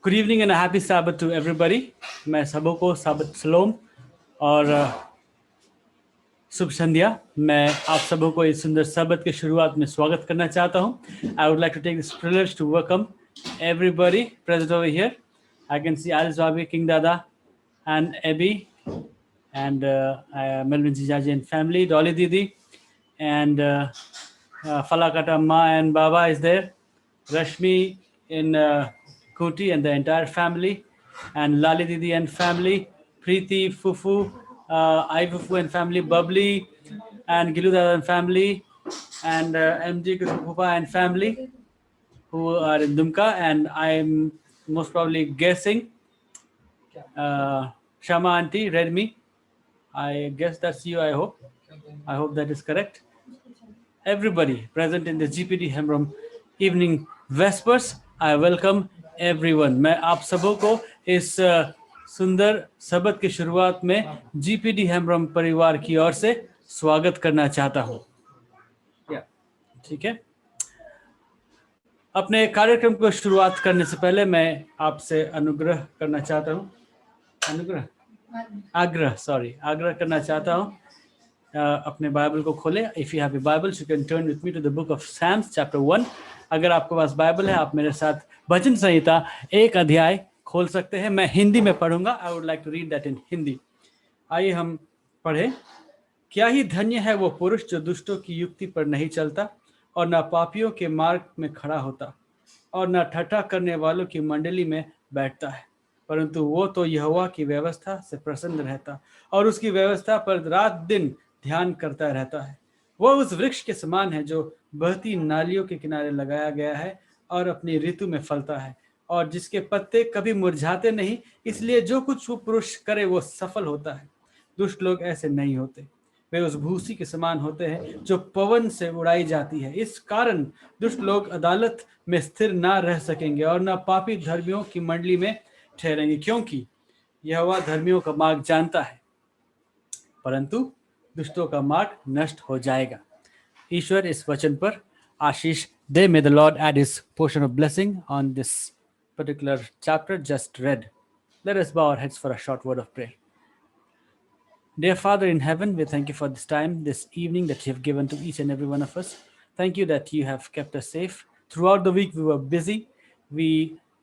Good evening and happy साबत to everybody. मैं सबों को साबत सलोम और शुभ संध्या। मैं आप सबों को इस सुंदर साबत के शुरुआत में स्वागत करना चाहता हूं। I would like to take this privilege to welcome everybody present over here. I can see Alice Babi, King Dada, and Abby, and Melvin Jijaji and family, Dolly Didi, and Falakata Amma and Baba is there. Rashmi in Kuti and the entire family, and Lali Didi and family, Preeti, Fufu, Ai Fufu and family, Bubbly, and Gilu Dada and family, and MG Kupa and family, who are in Dumka, and I'm most probably guessing Shama Auntie, Redmi. I guess that's you, I hope. I hope that is correct. Everybody present in the GPD Hemrom evening Vespers, I welcome everyone. मैं आप सबों को इस सुंदर सबत की शुरुआत में GPD हेम्ब्रम परिवार की ओर से स्वागत करना चाहता हूँ। ठीक है, अपने कार्यक्रम को शुरुआत करने से पहले मैं आपसे अनुग्रह करना चाहता हूँ। आग्रह करना चाहता हूँ। अपने बाइबल को खोले। If you have a Bible you can turn with me to the book of Psalms chapter 1। अगर आपके पास बाइबल है आप मेरे साथ भजन संहिता 1 अध्याय खोल सकते हैं। मैं हिंदी में पढ़ूंगा। I would like to read that in Hindi. आइए हम पढ़ें। क्या ही धन्य है वो पुरुष जो दुष्टों की युक्ति पर नहीं चलता और न पापियों के मार्ग में खड़ा होता और न ठट्ठा करने वालों की मंडली में बैठता है, परंतु वो तो यहोवा की व्यवस्था से प्रसन्न रहता और उसकी व्यवस्था पर रात दिन ध्यान करता रहता है। वो उस वृक्ष के समान है जो बहती नालियों के किनारे लगाया गया है और अपनी ऋतु में फलता है और जिसके पत्ते कभी मुरझाते नहीं, इसलिए जो कुछ वो पुरुष करे वो सफल होता है। दुष्ट लोग ऐसे नहीं होते, वे उस भूसी के समान होते हैं जो पवन से उड़ाई जाती है। इस कारण दुष्ट लोग अदालत में स्थिर ना रह सकेंगे और न पापी धर्मियों की मंडली में ठहरेंगे, क्योंकि यहोवा धर्मियों का मार्ग जानता है परंतु दुष्टों का मार्ग नष्ट हो जाएगा। ईश्वर इस वचन पर आशीष दे। May the Lord add his portion of blessing on this particular chapter just read. Let us bow our heads for a short word of prayer. Dear Father in heaven, we thank you for this time, this evening that you have given to each and every one of us. Thank you that you have kept us safe. Throughout the week, we were busy. We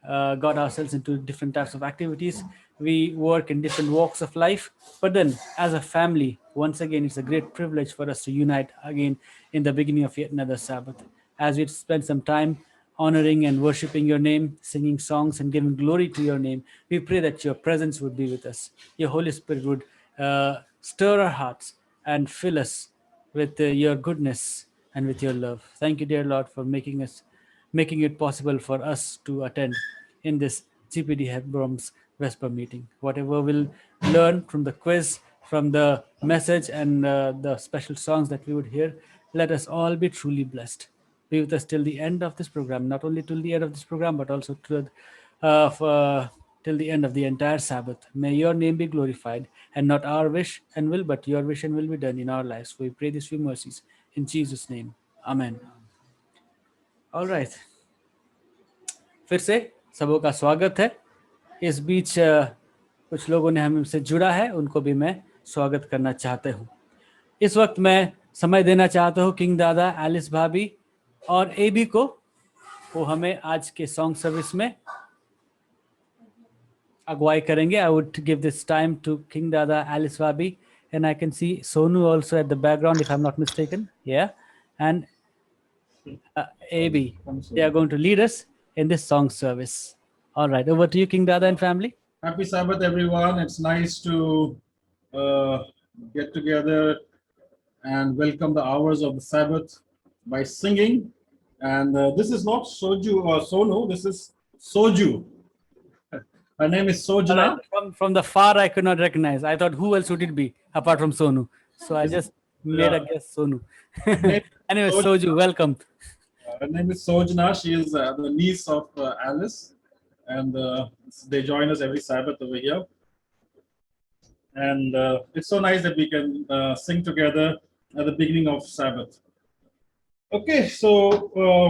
got ourselves into different types of activities. We work in different walks of life. But then, as a family, once again, it's a great privilege for us to unite again in the beginning of yet another Sabbath. As we spend some time honoring and worshiping your name, singing songs and giving glory to your name, we pray that your presence would be with us. Your Holy Spirit would stir our hearts and fill us with your goodness and with your love. Thank you, dear Lord, for making it possible for us to attend in this GPD Hebrom's Vesper meeting. Whatever we'll learn from the quiz, from the message, and the special songs that we would hear, let us all be truly blessed. Be with us till the end of this program, not only till the end of this program, but also till the end of the entire Sabbath. May your name be glorified, and not our wish and will, but your wish and will be done in our lives. We pray these few mercies in Jesus' name. Amen. All right. फिर से सबों का स्वागत है। इस बीच कुछ लोगों ने हमसे जुड़ा है, उनको भी मैं स्वागत करना चाहता हूँ। इस वक्त मैं समय देना चाहता हूँ किंग दादा, एलिस भाभी और एबी को। वो हमें आज के सॉन्ग सर्विस में अगुवाई करेंगे। I would give this time to King Dada, Alice Vabi, and I can see Sonu also at the background, if I'm not mistaken. Yeah, and AB. They are going to lead us in this song service. All right, over to you, King Dada and family. Happy Sabbath, everyone. It's nice to get together and welcome the hours of the Sabbath by singing. And this is not Soju or Sonu, this is Soju. Her name is Sojana. From the far, I could not recognize. I thought, who else would it be apart from Sonu? So I just made a guess, Sonu. Anyway, Soju, welcome. Her name is Sojana. She is the niece of Alice. And they join us every Sabbath over here. And it's so nice that we can sing together at the beginning of Sabbath. Okay, so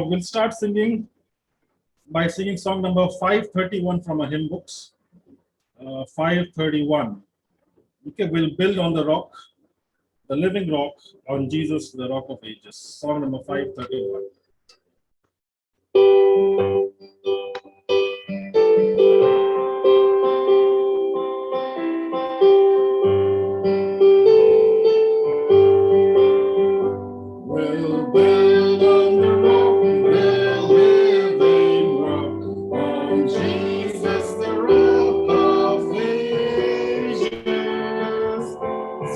we'll start singing by singing song number 531 from our hymn books. 531. Okay, we'll build on the rock, the living rock, on Jesus, the rock of ages. Song number 531. We'll build on the rock, the living rock, on Jesus, the rock of ages.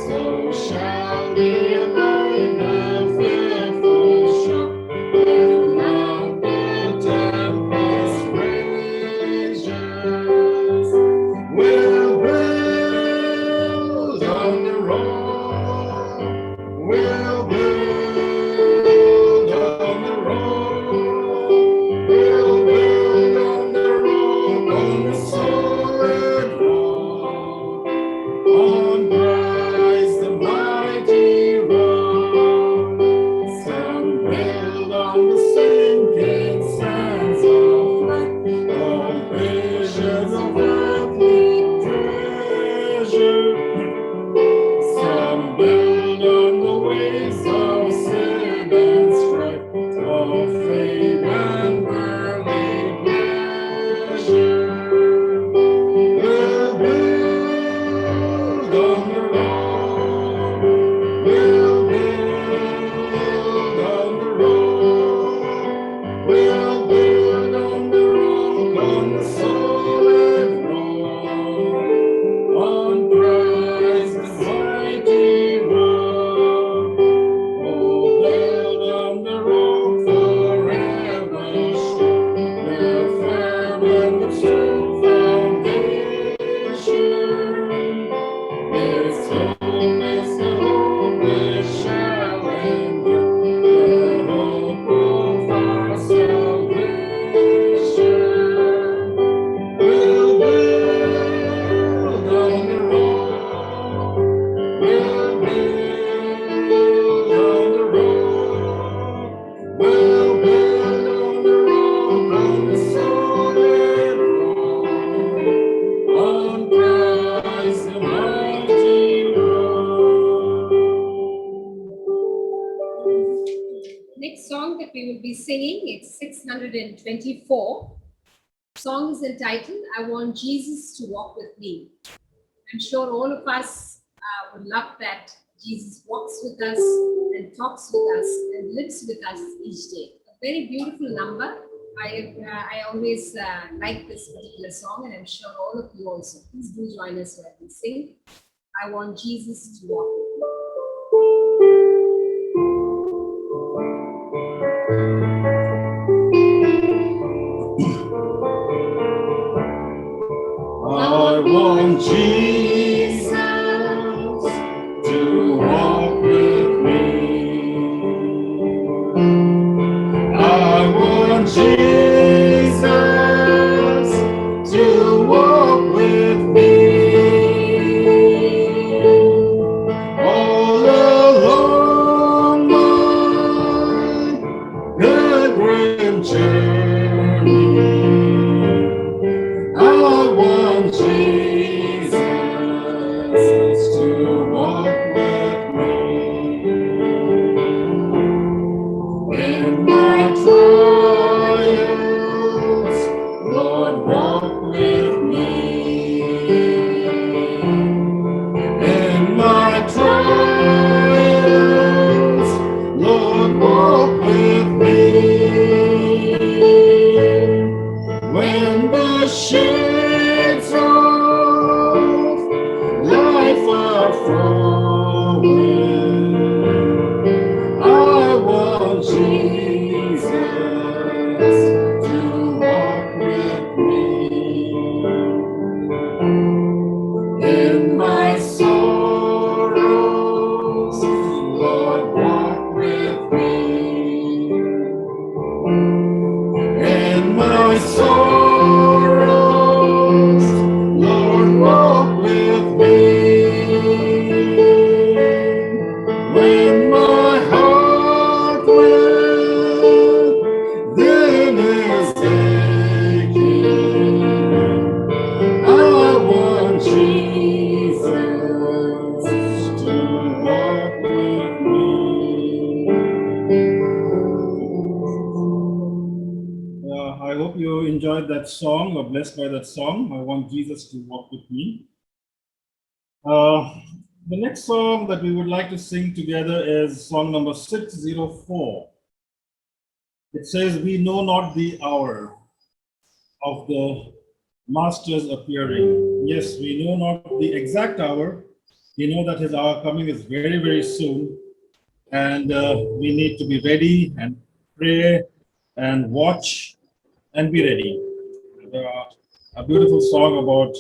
So shall we avoid the fearful shock, when now the tempest rages. We'll build on the rock, we'll build on the rock, we'll build on the rock, on the solid rock, on Christ the mighty rock. Some build on the sinking sands of life, on visions of earthly treasure. Some build on the ways of sin and strife, of fame and worldly pleasure. We'll build on the rock, we'll build on the rock, we'll build on the rock, on the solid rock, on Christ the mighty rock. Oh, build on the rock forever sure, the firm and the true foundation. Its hope is the hope which shall endure, the hope of our salvation. We'll build on the rock, we'll build on the rock, we'll build on the rock, on the solid rock, on Christ the mighty rock. Next song that we will be singing, it's 624. Song is entitled, I Want Jesus to Walk With Me. I'm sure all of us would love that Jesus walks with us and talks with us and lives with us each day. A very beautiful number. I always like this particular song, and I'm sure all of you also. Please do join us when we sing. I want Jesus to walk with me. I want Jesus to walk with me. I want Jesus to walk with me. All along my pilgrim journey, I want Jesus to walk with me. In my trials, Lord, walk with me. In my trials, Lord, walk with me. When the shades of life are falling, I want Jesus to walk with me. In my sorrows, Lord, walk with me. In my sorrows, enjoyed that song or blessed by that song. I want Jesus to walk with me. The next song that we would like to sing together is song number 604. It says, "We know not the hour of the Master's appearing." Yes, we know not the exact hour. We know that his hour coming is very, very soon. And we need to be ready and pray and watch and be ready. A beautiful song about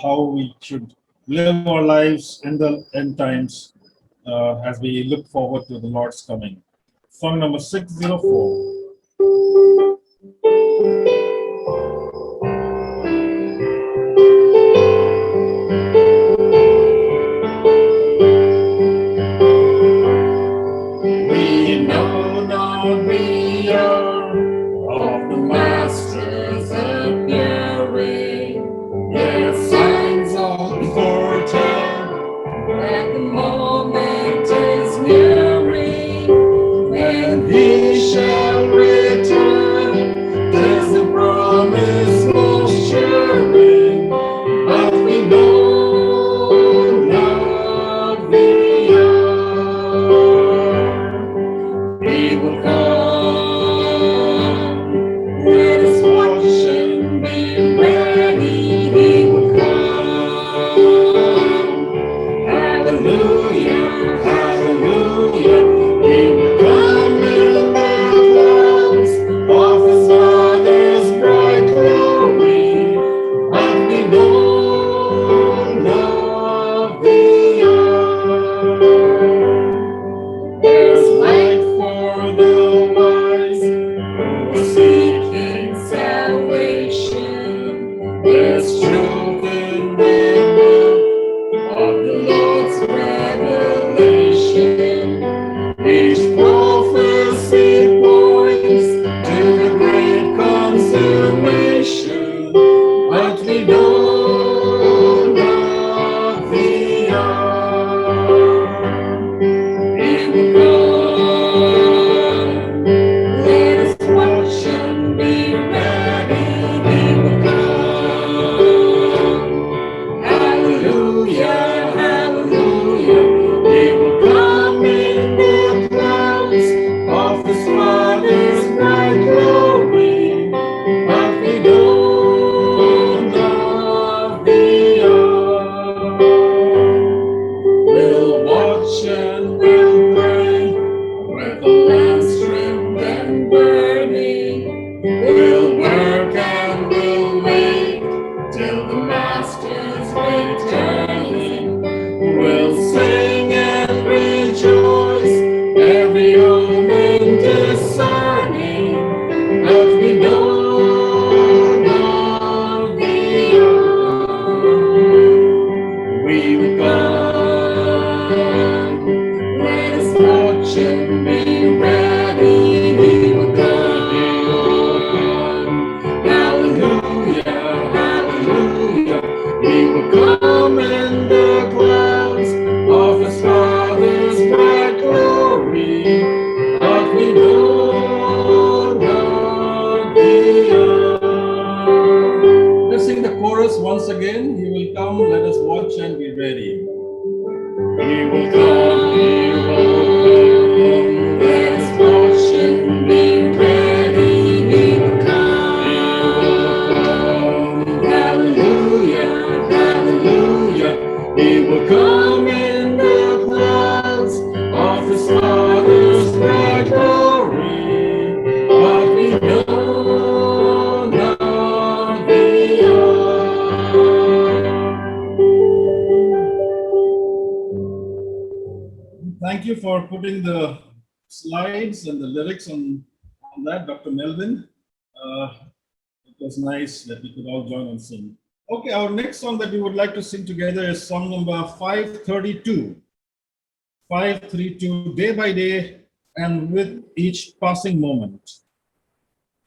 how we should live our lives in the end times as we look forward to the Lord's coming. Song number 604. We know not the hour of the Master's appearing. Their signs on foretell that the moment is nearing, when he shall return. 'Tis the promise most sure, but we know not the hour. He will come. Let us watch and be ready. He will come. Hallelujah, hallelujah. He will come in the clouds of his Father's bright glory. But we know not the hour. There's light for the wise who are seeking salvation. There's truth in the book of the Lord's revelation. Each prophecy points to the great consummation, but we know not the hour. He will come. Let us watch and be ready. He will come. Hallelujah, hallelujah. He will come in the clouds of his Father's bright glory. But we know not the hour. We'll watch and we'll pray with the lamps trimmed and burning. We'll work and we'll wait till the Master's returning. We'll sing and rejoice, every omen discerning, but we know not the hour. We will come. Let us watch and be ready. We will come. Hallelujah, hallelujah. He will come in the clouds of his Father's bright glory. But we know not the hour. Let's sing the chorus once again. He will come. Let us watch and be ready. He will come. He will come. Let us watch and be ready. He will come. Hallelujah, hallelujah. He will come in the clouds of his Father's bright glory. But we know not the hour. Thank you for putting the slides and the lyrics on that, Dr. Melvin. It was nice that we could all join and sing. Okay, our next song that we would like to sing together is song number 532. 532, day by day and with each passing moment.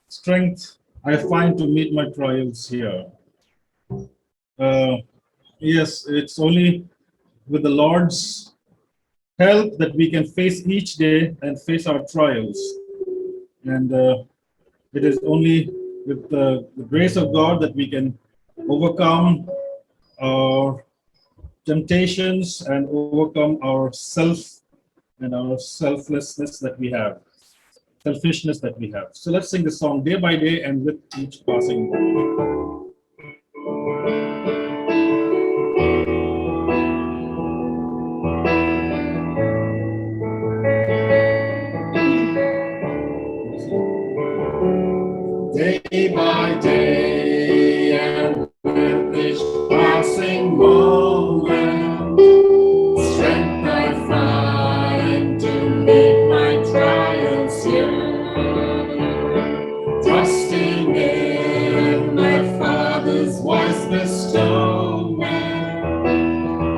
Strength I find to meet my trials here. Yes, it's only with the Lord's help that we can face each day and face our trials. And it is only with the grace of God that we can overcome our temptations and overcome our self and our selflessness that we have, selfishness that we have. So let's sing the song day by day and with each passing day. Day by day and with each passing moment, strength I find to meet my trials here. Trusting in my Father's wise bestowment,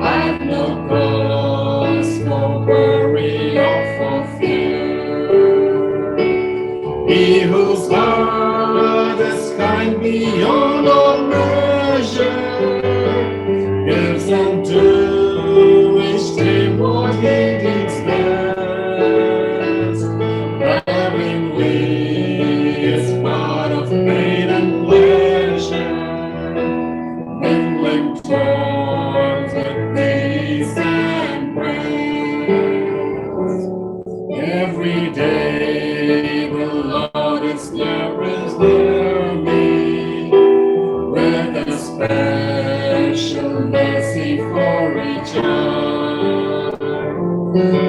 I've no cause for worry or for fear. He whose heart is kind beyond all measure gives unto each day what he deems best. Lovingly is part of pain and pleasure, mingling towards with peace and praise. Every day the Lord is near me with a special mercy for each hour.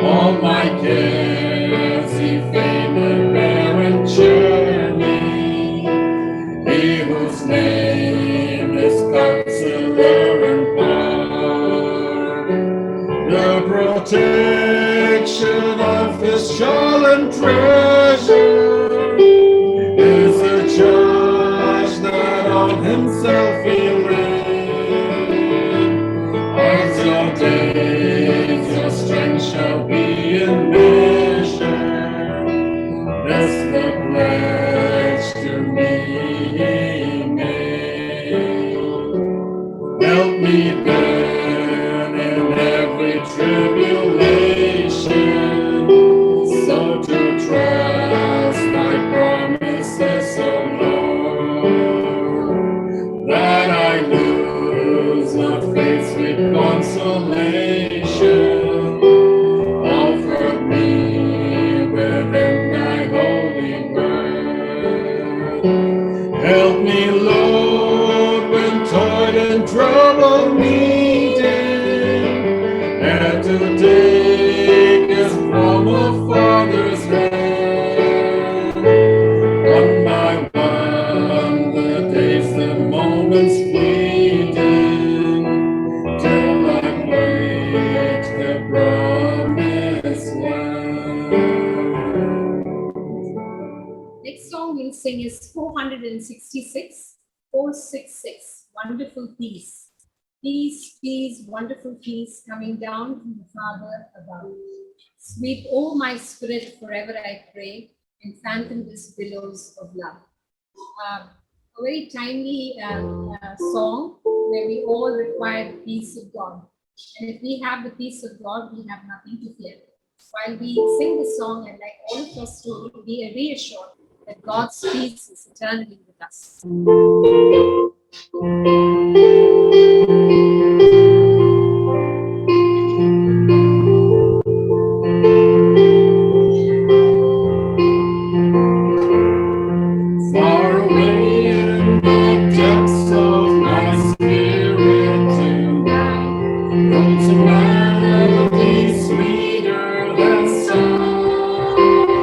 All my cares He favored bear and journey. He whose name is Counselor and God, the protection of His chosen treasure is a charge that on Himself He laid. As your days, your strength shall be in measure. That's the pledge to me He made. Help me then in every tribulation, so to trust Thy promises, O Lord, that I lose not faith's sweet consolation offered me within Thy holy word. Help me, Lord, when toil and trouble meeting, and to take as from a Father's hand. One by one, the days, the moments fleeting, till I reach the promised land. Next song we'll sing is 466, 466, Wonderful Peace. Peace, peace, wonderful peace coming down from the Father above. Sweep all my spirit forever, I pray, and fathom these billows of love. A very timely song where we all require the peace of God. And if we have the peace of God, we have nothing to fear. While we sing the song, I'd like all of us to be reassured that God's peace is eternally with us. Far away in the depths of my spirit tonight, rose a melody sweeter than song.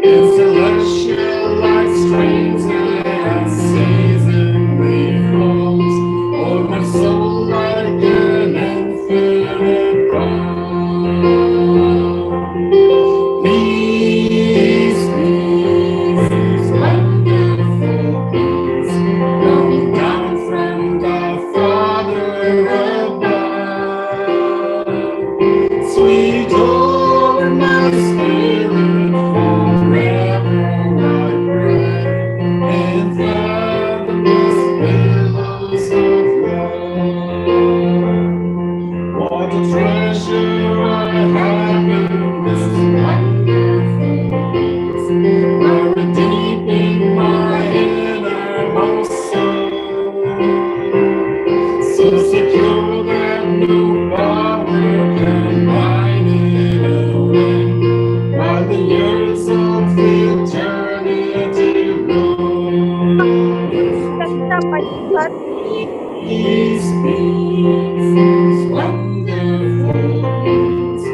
In celestial light strains and seasons. अच्छा पचहत्तर Peace, peace, wonderful peace,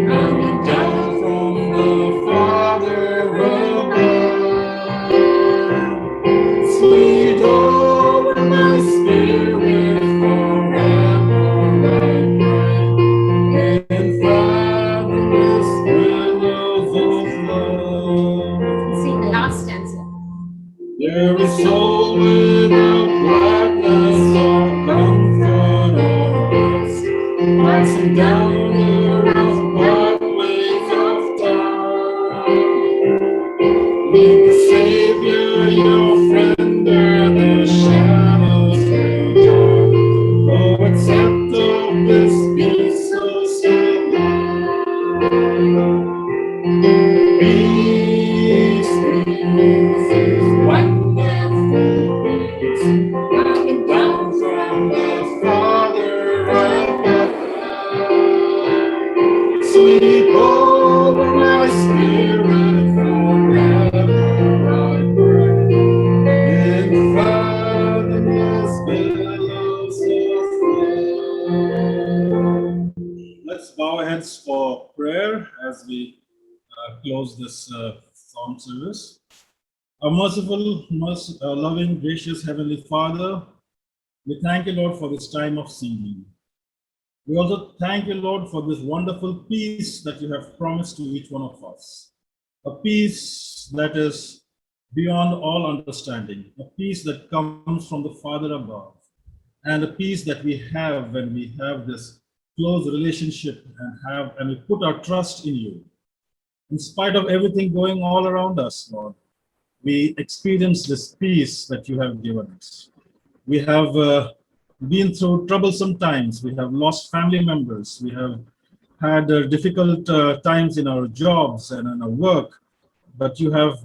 coming down from the Father above. Sweet over my spirit forever I pray, in fathomless billows of love. Sing the last stanza. There is always the gladness of comfort of us, passing down the rough pathways of time. Meet the Savior, your friend, where the shadows may dark. Oh, accept of this peace so sublime. Peace, peace, wonderful peace, coming down from the Father above. Sweep over my spirit forever, I pray, in fathomless billows of love. Let's bow our heads for prayer as we close this psalm service. Our merciful, loving, gracious Heavenly Father, we thank you, Lord, for this time of singing. We also thank you, Lord, for this wonderful peace that you have promised to each one of us. A peace that is beyond all understanding, a peace that comes from the Father above, and a peace that we have when we have this close relationship and we put our trust in you. In spite of everything going all around us, Lord, we experience this peace that you have given us. We have been through troublesome times. We have lost family members. We have had difficult times in our jobs and in our work, but you have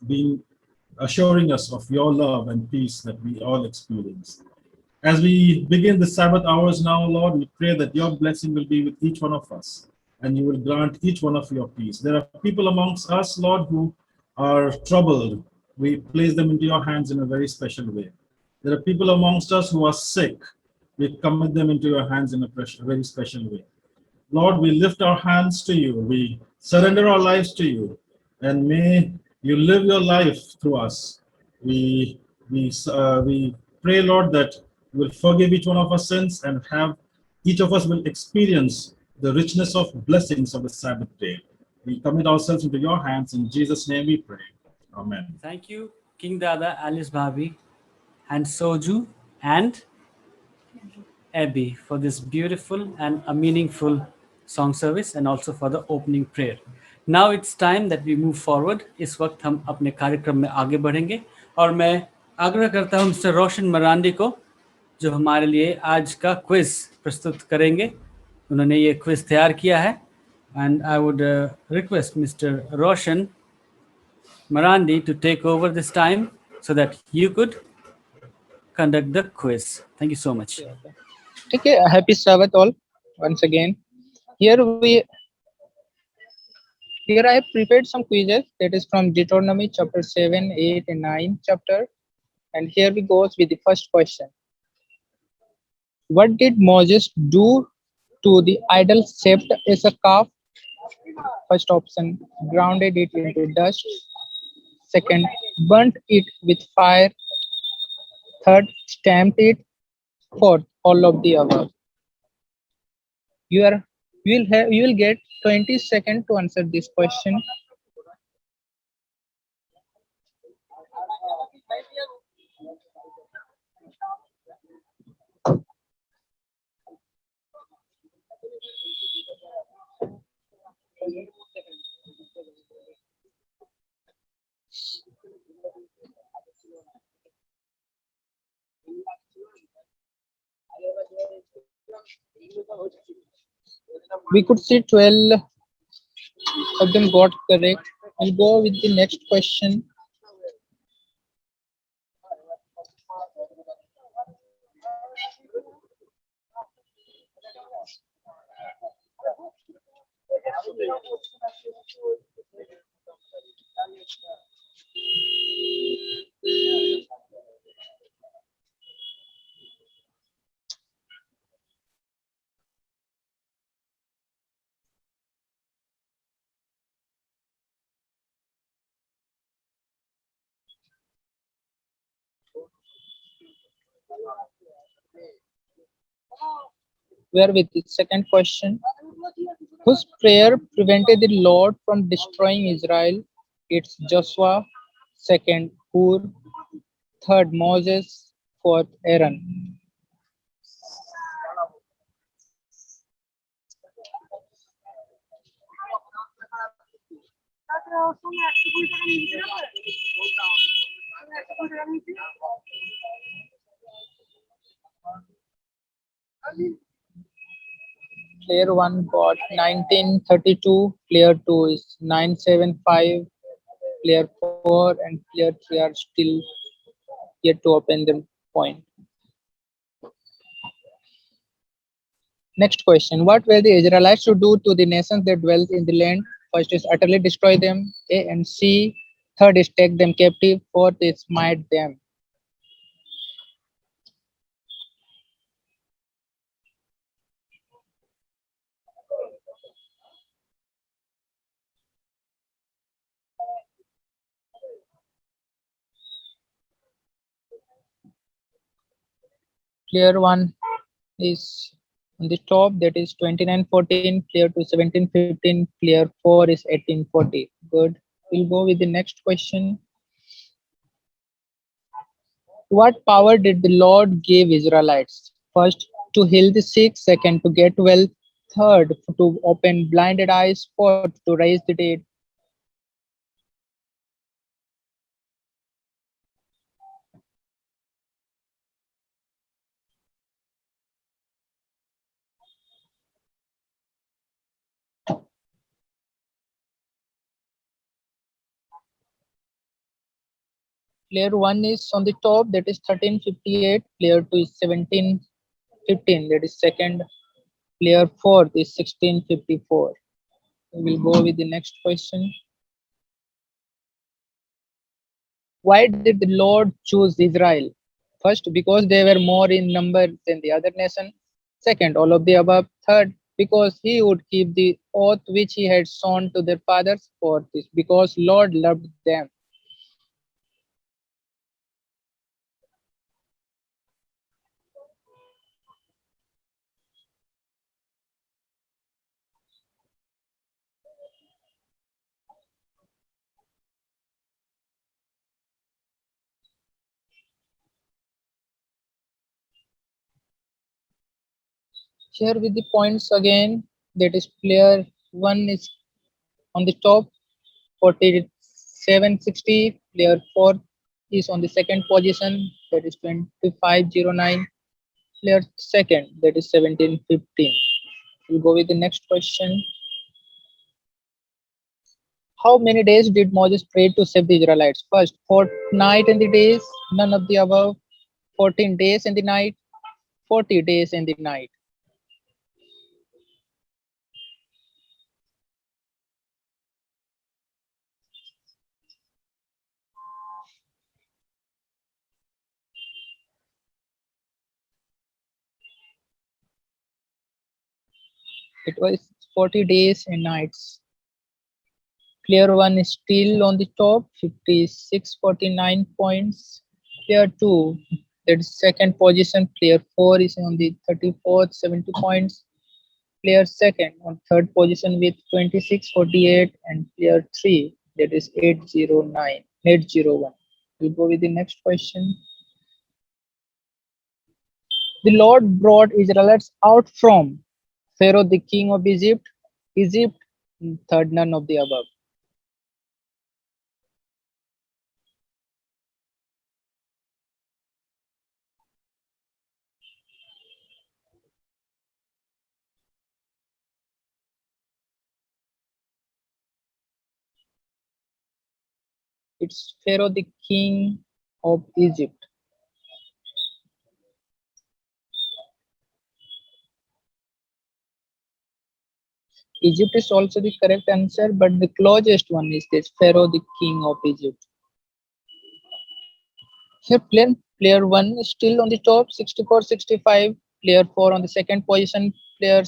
been assuring us of your love and peace that we all experience. As we begin the Sabbath hours now, Lord, we pray that your blessing will be with each one of us and you will grant each one of your peace. There are people amongst us, Lord, who are troubled. We place them into your hands in a very special way. There are people amongst us who are sick. We commit them into your hands in a very special way. Lord, we lift our hands to you. We surrender our lives to you. And may you live your life through us. We pray, Lord, that you will forgive each one of our sins and have each of us will experience the richness of blessings of the Sabbath day. We commit ourselves into your hands. In Jesus' name we pray. Amen. Thank you, King Dada, Alice Bhabi, and Soju, and Abby for this beautiful and a meaningful song service and also for the opening prayer. Now it's time that we move forward. इस वक्त हम अपने कार्यक्रम में आगे बढ़ेंगे और मैं आग्रह करता हूं मिस्टर रोशन मरांडी को जो हमारे लिए आज का क्विज प्रस्तुत करेंगे. उन्होंने ये क्विज तैयार किया है and I would request Mr. Roshan Marandi to take over this time so that you could conduct the quiz. Thank you so much. Okay, happy Sabbath all once again. Here I have prepared some quizzes that is from Deuteronomy chapter 7, 8 and 9 chapter. And here we go with the first question. What did Moses do to the idol shaped as a calf? First option, grounded it into dust. Second, burnt it with fire. Third, stamped it. Fourth, all of the above. You will get 20 seconds to answer this question. We could see 12 of them got correct. We'll go with the next question. We are with the second question. Whose prayer prevented the Lord from destroying Israel? It's Joshua. Second, Hur. Third, Moses. Fourth, Aaron. Player 1 got 1932, player 2 is 975, player 4 and player 3 are still yet to open the point. Next question. What were the Israelites to do to the nations that dwelt in the land? First is utterly destroy them, A and C. Third is take them captive. Fourth is smite them. Player 1 is on the top, that is 2914, player 2 1715, player 4 is 1840. Good. We'll go with the next question. What power did the Lord give Israelites? First, to heal the sick. Second, to get well. Third, to open blinded eyes. Fourth, to raise the dead. Player 1 is on the top, that is 1358. Player 2 is 1715, that is second. Player 4 is 1654. We will go with the next question. Why did the Lord choose Israel? First, because they were more in number than the other nation. Second, all of the above. Third, because he would keep the oath which he had sworn to their fathers. Fourth is because Lord loved them. Here with the points again, that is player 1 is on the top, 4760. Player 4 is on the second position, that is 2509. Player second, that is 1715. We'll go with the next question. How many days did Moses pray to save the Israelites? First, fortnight and the days, none of the above. 14 days and the night, 40 days and the night. It was 40 days and nights. Player 1 is still on the top, 5649 points. Player 2, that is second position. Player 4 is on the 34th, 70 points. Player second on third position with 2648, and player 3, that is 809, 801. We'll go with the next question. The Lord brought Israelites out from Pharaoh, the king of Egypt. Egypt, third, none of the above. It's Pharaoh, the king of Egypt. Egypt is also the correct answer, but the closest one is this, Pharaoh, the king of Egypt. Here, player 1 is still on the top, 6465. Player 4 on the second position. Player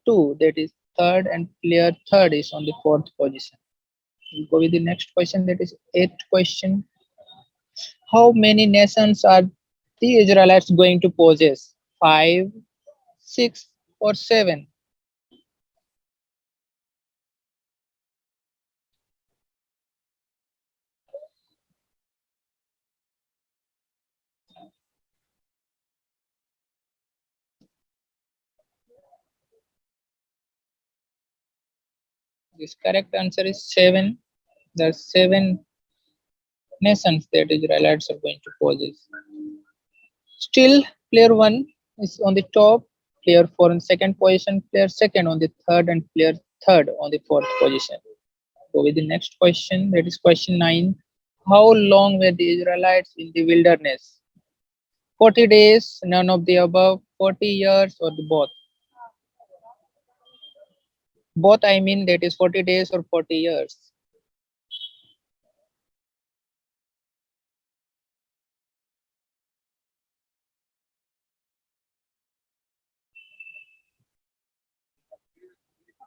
2, that is third, and player 3 is on the fourth position. We'll go with the next question, that is eighth question. How many nations are the Israelites going to possess? 5, 6, or 7? This correct answer is 7. There are 7 nations that Israelites are going to possess. Still, player 1 is on the top, player 4 in second position, player second on the third, and player third on the fourth position. Go with the next question, that is question 9. How long were the Israelites in the wilderness? 40 days, none of the above, 40 years, or the both? Both, I mean, that is 40 days or 40 years.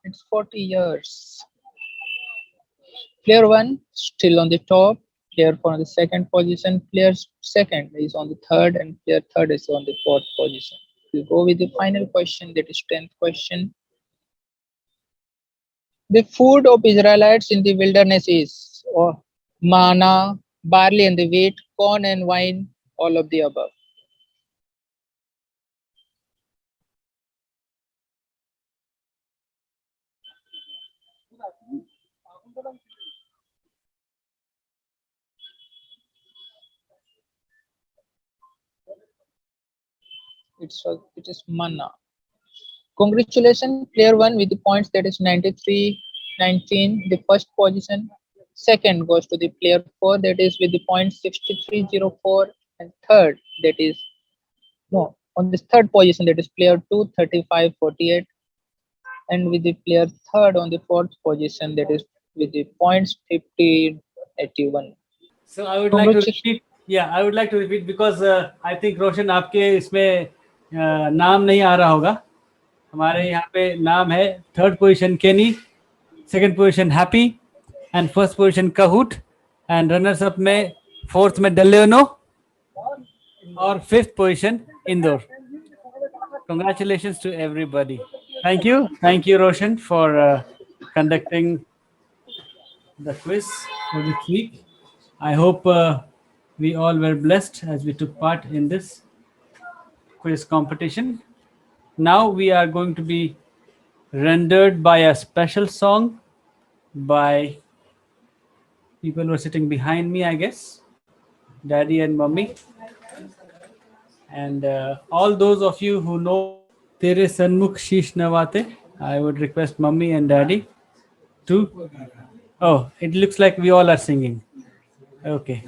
It's 40 years. Player 1 still on the top, player 4 on the second position, player second is on the third, and player third is on the fourth position. We'll go with the final question, that is 10th question. The food of Israelites in the wilderness is manna, barley and the wheat, corn and wine, all of the above. It is manna. Congratulations, player 1 with the points, that is 93, 19, the first position. Second goes to the player 4, that is with the points 6304, and third, that is no, on this third position, that is player 2, 35, 48, and with the player third on the fourth position, that is with the points 50, 81. So I would like to Congratulations. repeat. Yeah, I would like to repeat because I think रोशन आपके इसमें नाम नहीं आ रहा होगा. हमारे यहाँ पे नाम है थर्ड पोजीशन केनी, second position happy, and first position कहूट, and runners up में फोर्थ में डलेनो और fifth position Indore. Congratulations to everybody. Thank you Roshan for conducting the quiz for this week. I hope we all were blessed as we took part in this quiz competition. Now we are going to be rendered by a special song by people who are sitting behind me, I guess, Daddy and Mummy. And all those of you who know Tere Sanmukh Sheesh Nawate, I would request Mummy and Daddy to. Oh, it looks like we all are singing. Okay.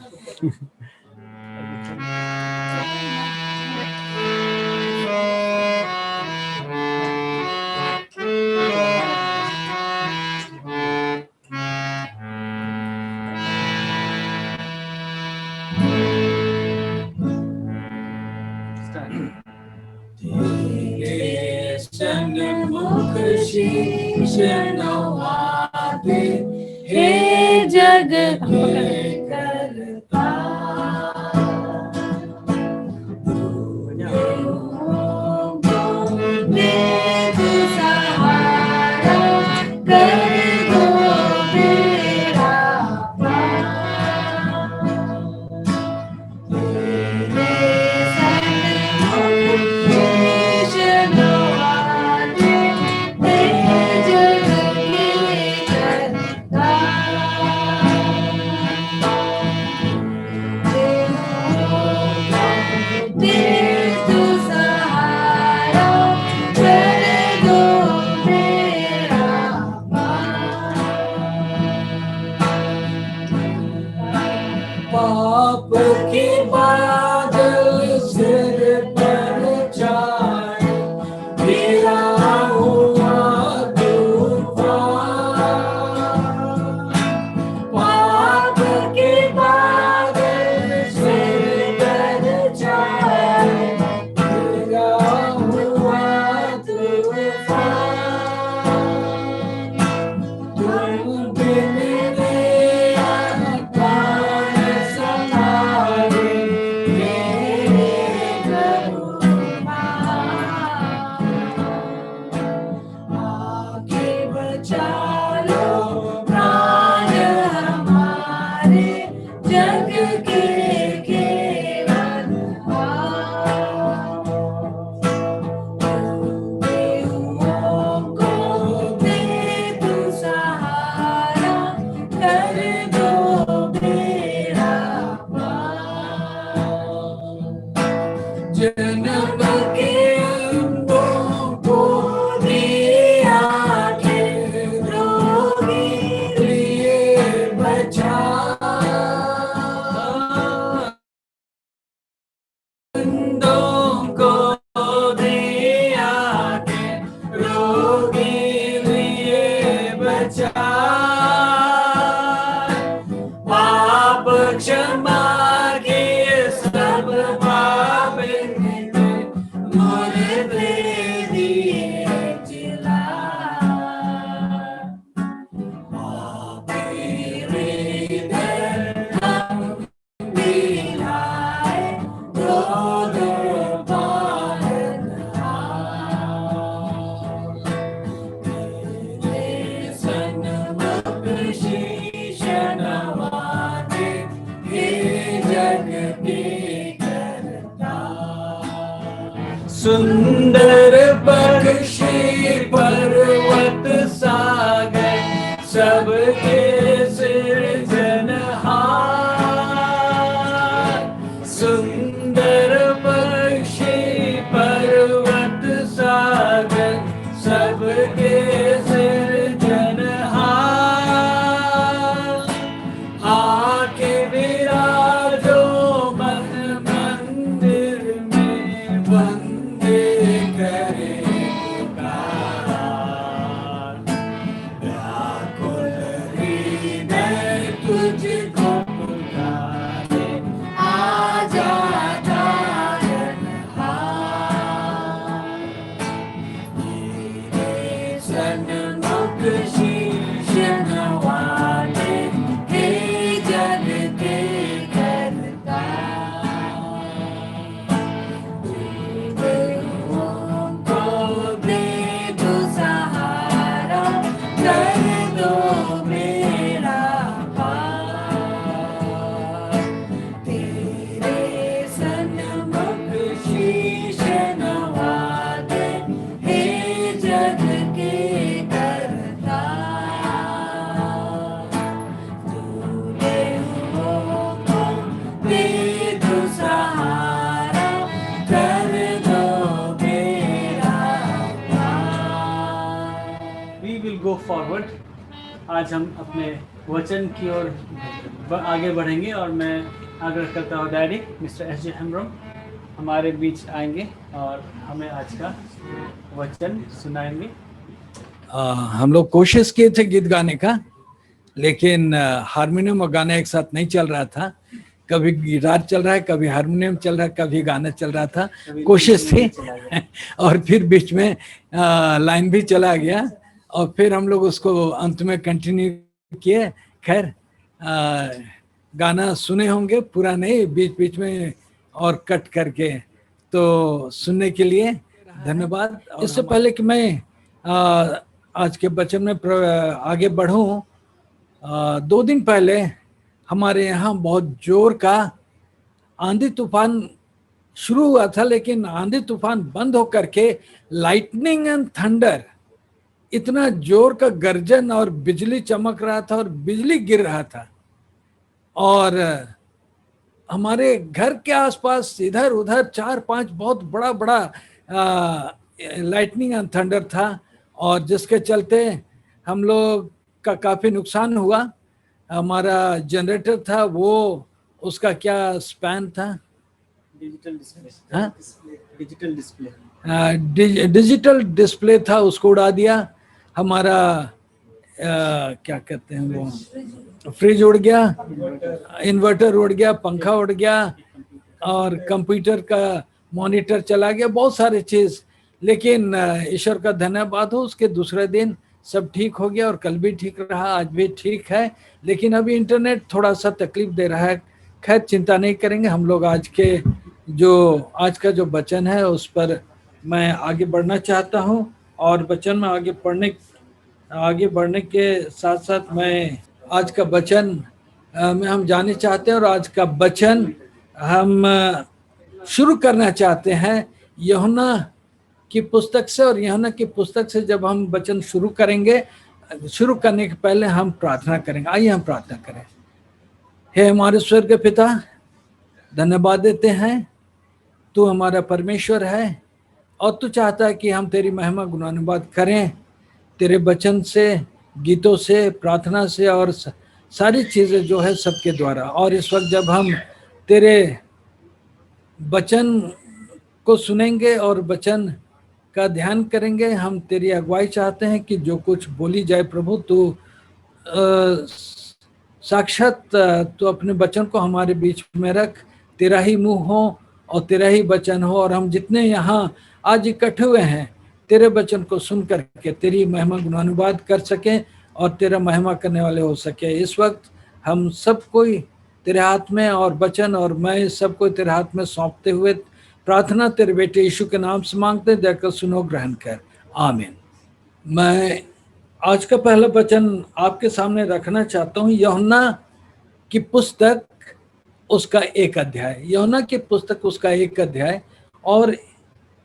जन्म के अंधों को दिया के रोगी लिए बचा अंधों को दिया के रोगी लिए बचा पाप क्षमा किए सब पाप मुर्दे दिए जिला हम मिलाए दो सुंदर पक्षी पर्वत सागर सबके सृजनहार सुंदर पक्षी पर्वत सागर सबके सृजनहार आके विराजो मन मंदिर में वंदे करे पुकार व्याकुल हृदय तुझको पुकारे आजा तारनहार मेरे सन्मुख शीश नवाले हे जग के We will go forward. आज हम अपने वचन की ओर आगे बढ़ेंगे और मैं आग्रह करता हूँ डैडी मिस्टर एस.जे. हेम्ब्रम हमारे बीच आएंगे और हमें आज का वचन सुनाएंगे। हम लोग कोशिश किए थे गीत गाने का, लेकिन हारमोनियम और गाना एक साथ नहीं चल रहा था। कभी गिटार चल रहा है, कभी हारमोनियम चल रहा है, कभी गाना चल रहा था। कोशिश थी और फिर बीच में लाइन भी चला गया और फिर हम लोग उसको अंत में कंटिन्यू किए। खैर गाना सुने होंगे, पूरा नहीं, बीच बीच में और कट करके, तो सुनने के लिए धन्यवाद। इससे पहले कि मैं आज के वचन में आगे बढ़ूं, 2 दिन पहले हमारे यहाँ बहुत जोर का आंधी तूफान शुरू हुआ था, लेकिन आंधी तूफान बंद होकर के लाइटनिंग एंड थंडर, इतना जोर का गर्जन और बिजली चमक रहा था और बिजली गिर रहा था और हमारे घर के आसपास इधर उधर 4-5 बहुत बड़ा बड़ा लाइटनिंग एंड थंडर था और जिसके चलते हम लोग का काफ़ी नुकसान हुआ। हमारा जनरेटर था, वो उसका क्या स्पैन था, डिजिटल डिस्प्ले, हाँ? डिजिटल डिस्प्ले, डिजिटल डिस्प्ले था, उसको उड़ा दिया। हमारा क्या कहते हैं वो, फ्रिज उड़ गया, इन्वर्टर उड़ गया, पंखा उड़ गया और कंप्यूटर का मॉनिटर चला गया, बहुत सारे चीज़। लेकिन ईश्वर का धन्यवाद हो, उसके दूसरे दिन सब ठीक हो गया और कल भी ठीक रहा, आज भी ठीक है। लेकिन अभी इंटरनेट थोड़ा सा तकलीफ दे रहा है। खैर चिंता नहीं करेंगे, हम लोग आज का जो वचन है उस पर मैं आगे बढ़ना चाहता हूं और वचन में आगे बढ़ने के साथ साथ मैं आज का वचन में हम जाने चाहते हैं और आज का वचन हम शुरू करना चाहते हैं यूहन्ना की पुस्तक से। और यूहन्ना की पुस्तक से जब हम वचन शुरू करेंगे, शुरू करने के पहले हम प्रार्थना करेंगे। आइए हम प्रार्थना करें। हे हमारे स्वर्ग के पिता, धन्यवाद देते हैं तू हमारा परमेश्वर है और तू चाहता है कि हम तेरी महिमा गुणानुवाद करें तेरे वचन से, गीतों से, प्रार्थना से और सारी चीज़ें जो है सबके द्वारा। और इस वक्त जब हम तेरे वचन को सुनेंगे और वचन का ध्यान करेंगे, हम तेरी अगुवाई चाहते हैं कि जो कुछ बोली जाए प्रभु, तू साक्षात तू अपने वचन को हमारे बीच में रख, तेरा ही मुंह हो और तेरा ही वचन हो, और हम जितने यहाँ आज इकट्ठे हुए हैं तेरे वचन को सुन करके तेरी महिमा गुणानुवाद कर सकें और तेरा महिमा करने वाले हो सके। इस वक्त हम सब कोई तेरे हाथ में, और वचन और मैं सब कोई तेरे हाथ में सौंपते हुए प्रार्थना तेरे बेटे यीशु के नाम से मांगते, देकर सुनो, ग्रहण कर, आमीन। मैं आज का पहला वचन आपके सामने रखना चाहता हूँ, यूहन्ना की पुस्तक उसका 1 अध्याय। यूहन्ना की पुस्तक उसका 1 अध्याय और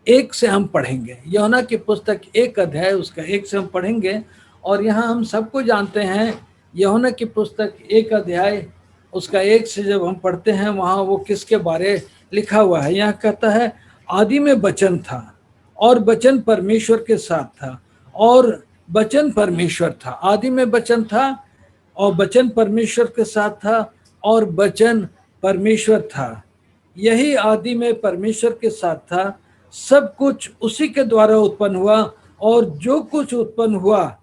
1 से हम पढ़ेंगे। यूहन्ना की पुस्तक 1 अध्याय उसका 1 से हम पढ़ेंगे। और यहाँ हम सबको जानते हैं, यूहन्ना की पुस्तक 1 अध्याय उसका 1 से जब हम पढ़ते हैं, वहाँ वो किसके बारे लिखा हुआ है। यहाँ कहता है, आदि में वचन था और वचन परमेश्वर के साथ था और वचन परमेश्वर था। आदि में वचन था और वचन परमेश्वर के साथ था और वचन परमेश्वर था। यही आदि में परमेश्वर के साथ था। सब कुछ उसी के द्वारा उत्पन्न हुआ और जो कुछ उत्पन्न हुआ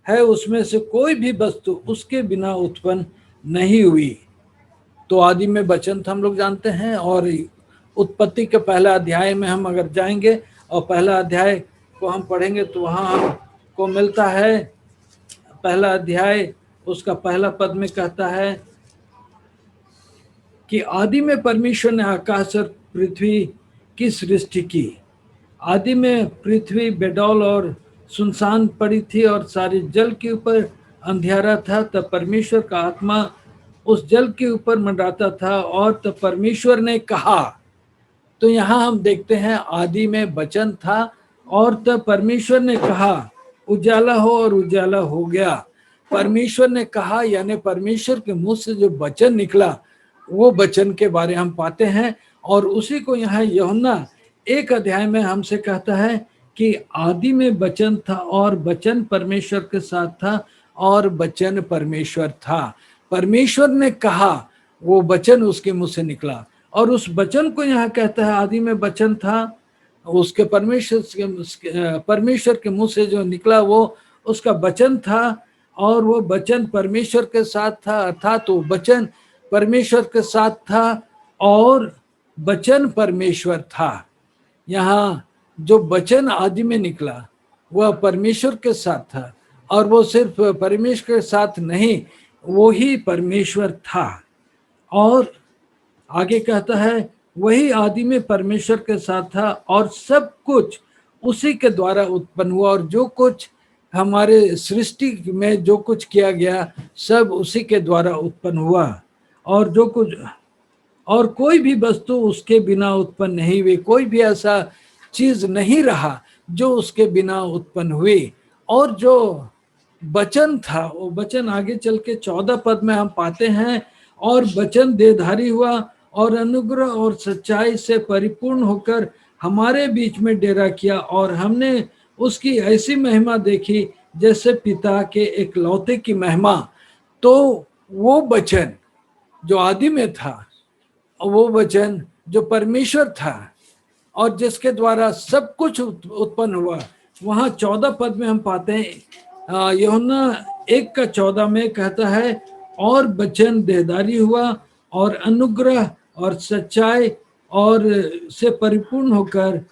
है उसमें से कोई भी वस्तु उसके बिना उत्पन्न नहीं हुई। तो आदि में वचन था, हम लोग जानते हैं। और उत्पत्ति के पहला अध्याय में हम अगर जाएंगे और पहला अध्याय को हम पढ़ेंगे तो वहाँ हमको मिलता है, पहला अध्याय उसका पहला पद में कहता है कि आदि में परमेश्वर ने आकाश और पृथ्वी की सृष्टि की। आदि में पृथ्वी बेडौल और सुनसान पड़ी थी और सारे जल के ऊपर अंधियारा था। तब परमेश्वर का आत्मा उस जल के ऊपर मंडराता था और तब परमेश्वर ने कहा। तो यहाँ हम देखते हैं आदि में वचन था और तब परमेश्वर ने कहा उजाला हो और उजाला हो गया। परमेश्वर ने कहा, यानी परमेश्वर के मुंह से जो वचन निकला वो वचन के बारे हम पाते हैं। और उसी को यहाँ यूहन्ना 1 अध्याय में हमसे कहता है कि आदि में वचन था और वचन परमेश्वर के साथ था और वचन परमेश्वर था। परमेश्वर ने कहा, वो वचन उसके मुंह से निकला। और उस वचन को यहाँ कहता है आदि में वचन था, उसके परमेश्वर के मुंह से जो निकला वो उसका वचन था और वो वचन परमेश्वर के साथ था, अर्थात वो वचन परमेश्वर के साथ था और वचन परमेश्वर था। यहाँ जो वचन आदि में निकला वह परमेश्वर के साथ था और वो सिर्फ परमेश्वर के साथ नहीं, वो ही परमेश्वर था। और आगे कहता है वही आदि में परमेश्वर के साथ था और सब कुछ उसी के द्वारा उत्पन्न हुआ और जो कुछ हमारे सृष्टि में जो कुछ किया गया सब उसी के द्वारा उत्पन्न हुआ और जो कुछ और कोई भी वस्तु उसके बिना उत्पन्न नहीं हुई। कोई भी ऐसा चीज नहीं रहा जो उसके बिना उत्पन्न हुई। और जो वचन था वो वचन आगे चल के 14 पद में हम पाते हैं, और वचन देहधारी हुआ और अनुग्रह और सच्चाई से परिपूर्ण होकर हमारे बीच में डेरा किया और हमने उसकी ऐसी महिमा देखी जैसे पिता के एकलौते की महिमा। तो वो वचन जो आदि में था, वो वचन जो परमेश्वर था और जिसके द्वारा सब कुछ उत्पन्न हुआ, वहाँ 14 पद में हम पाते हैं, यूहन्ना 1:14 में कहता है, और वचन देहधारी हुआ और अनुग्रह और सच्चाई और से परिपूर्ण होकर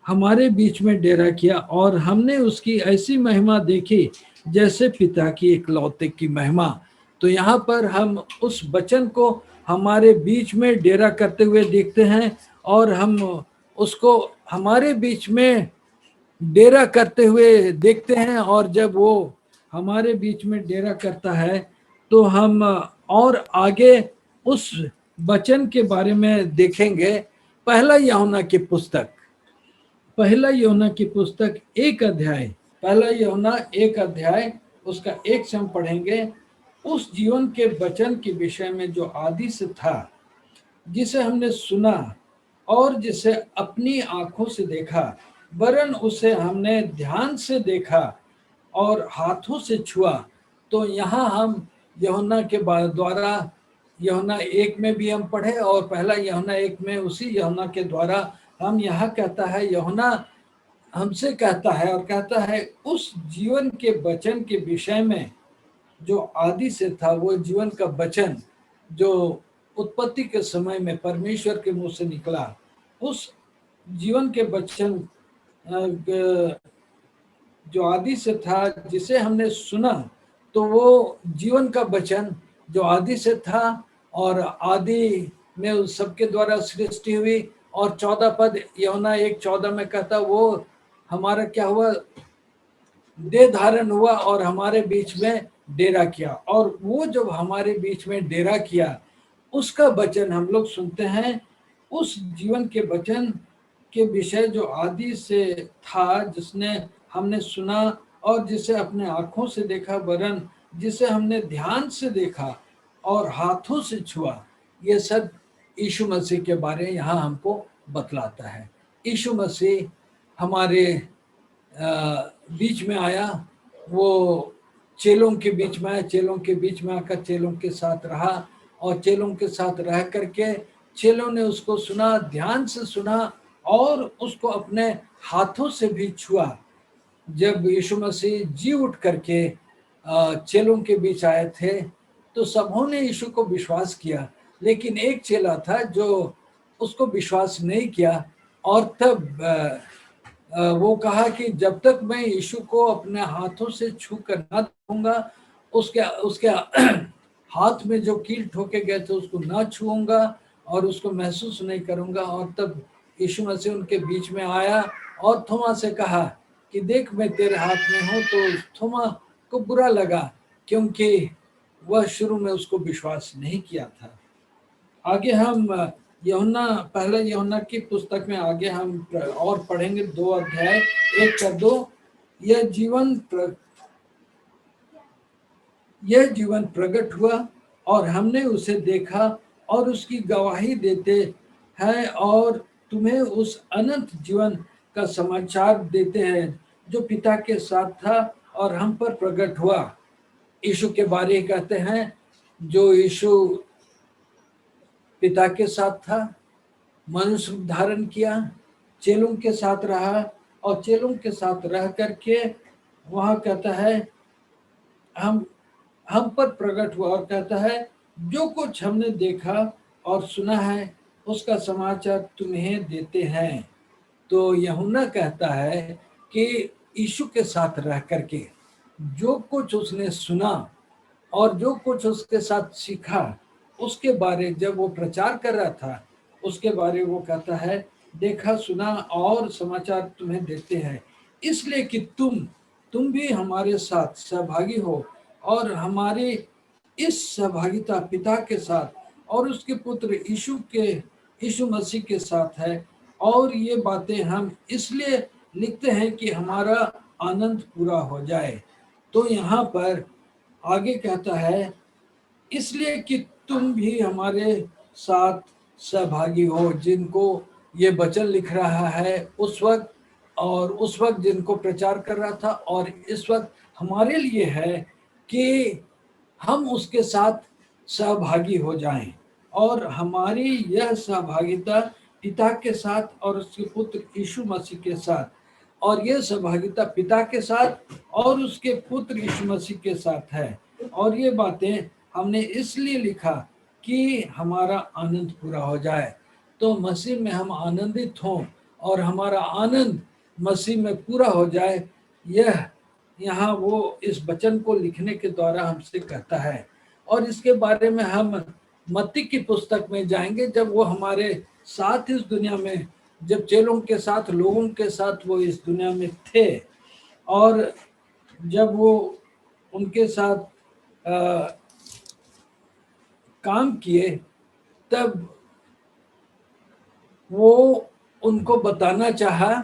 हमारे बीच में डेरा किया और हमने उसकी ऐसी महिमा देखी जैसे पिता की एकलौते की महिमा। तो यहाँ पर हम उस वचन को हमारे बीच में डेरा करते हुए देखते हैं और हम उसको हमारे बीच में डेरा करते हुए देखते हैं। और जब वो हमारे बीच में डेरा करता है तो हम और आगे उस वचन के बारे में देखेंगे। पहला यूहन्ना की पुस्तक 1 अध्याय, पहला यूहन्ना 1 अध्याय उसका 1 से हम पढ़ेंगे। उस जीवन के वचन के विषय में जो आदि से था, जिसे हमने सुना और जिसे अपनी आंखों से देखा, वरन उसे हमने ध्यान से देखा और हाथों से छुआ। तो यहाँ हम यूहन्ना के द्वारा यूहन्ना 1 में भी हम पढ़े और पहला यूहन्ना 1 में उसी यूहन्ना के द्वारा हम यहाँ कहता है, यूहन्ना हमसे कहता है और कहता है उस जीवन के वचन के विषय में जो आदि से था, वो जीवन का वचन जो उत्पत्ति के समय में परमेश्वर के मुंह से निकला, उस जीवन के वचन जो आदि से था, जिसे हमने सुना। तो वो जीवन का वचन जो आदि से था और आदि में उस सबके द्वारा सृष्टि हुई। और 14 पद यूहन्ना 1:14 में कहता, वो हमारा क्या हुआ, देह धारण हुआ और हमारे बीच में डेरा किया। और वो जब हमारे बीच में डेरा किया, उसका वचन हम लोग सुनते हैं। उस जीवन के वचन के विषय जो आदि से था, जिसने हमने सुना और जिसे अपने आंखों से देखा, वरन जिसे हमने ध्यान से देखा और हाथों से छुआ। ये सब यीशु मसीह के बारे में यहाँ हमको बतलाता है। यीशु मसीह हमारे बीच में आया, वो चेलों के बीच में आया, चेलों के बीच में आकर चेलों के साथ रहा और चेलों के साथ रह करके चेलों ने उसको सुना, ध्यान से सुना और उसको अपने हाथों से भी छुआ। जब यीशु मसीह जी उठ करके चेलों के बीच आए थे, तो सबों ने यीशु को विश्वास किया, लेकिन एक चेला था जो उसको विश्वास नहीं किया। और तब वो कहा कि जब तक मैं यीशु को अपने हाथों से छू कर ना देखूंगा, उसके हाथ में जो कील ठोके गए थे उसको ना छूऊंगा और उसको महसूस नहीं करूंगा। और तब यीशु मसीह उनके बीच में आया और थोमा से कहा कि देख मैं तेरे हाथ में हूँ। तो थोमा को बुरा लगा, क्योंकि वह शुरू में उसको विश्वास नहीं किया था। आगे हम पहले यूहन्ना की पुस्तक में आगे हम और पढ़ेंगे 2 अध्याय 1-2। यह जीवन प्रकट हुआ और हमने उसे देखा और उसकी गवाही देते हैं और तुम्हें उस अनंत जीवन का समाचार देते हैं जो पिता के साथ था और हम पर प्रकट हुआ। यीशु के बारे में कहते हैं, जो यीशु पिता के साथ था, मनुष्य रूप धारण किया, चेलों के साथ रहा और चेलों के साथ रह करके वहाँ कहता है हम पर प्रकट हुआ और कहता है जो कुछ हमने देखा और सुना है उसका समाचार तुम्हें देते हैं। तो यूहन्ना कहता है कि यीशु के साथ रह करके जो कुछ उसने सुना और जो कुछ उसके साथ सीखा, उसके बारे जब वो प्रचार कर रहा था, उसके बारे वो कहता है देखा सुना और समाचार तुम्हें देते हैं, इसलिए कि तुम भी हमारे साथ सहभागी हो और हमारे इस सहभागिता पिता के साथ और उसके पुत्र यीशु मसीह के साथ है। और ये बातें हम इसलिए लिखते हैं कि हमारा आनंद पूरा हो जाए। तो यहाँ पर आगे कहता है इसलिए कि तुम भी हमारे साथ सहभागी हो। जिनको ये वचन लिख रहा है उस वक्त जिनको प्रचार कर रहा था और इस वक्त हमारे लिए है कि हम उसके साथ सहभागी हो जाएं और हमारी यह सहभागिता पिता के साथ और उसके पुत्र यीशु मसीह के साथ, और यह सहभागिता पिता के साथ और उसके पुत्र यीशु मसीह के साथ है। और ये बातें हमने इसलिए लिखा कि हमारा आनंद पूरा हो जाए। तो मसीह में हम आनंदित हों और हमारा आनंद मसीह में पूरा हो जाए, यह यहाँ वो इस वचन को लिखने के द्वारा हमसे कहता है। और इसके बारे में हम मत्ती की पुस्तक में जाएंगे, जब वो हमारे साथ इस दुनिया में, जब चेलों के साथ लोगों के साथ वो इस दुनिया में थे और जब वो उनके साथ काम किए, तब वो उनको बताना चाहा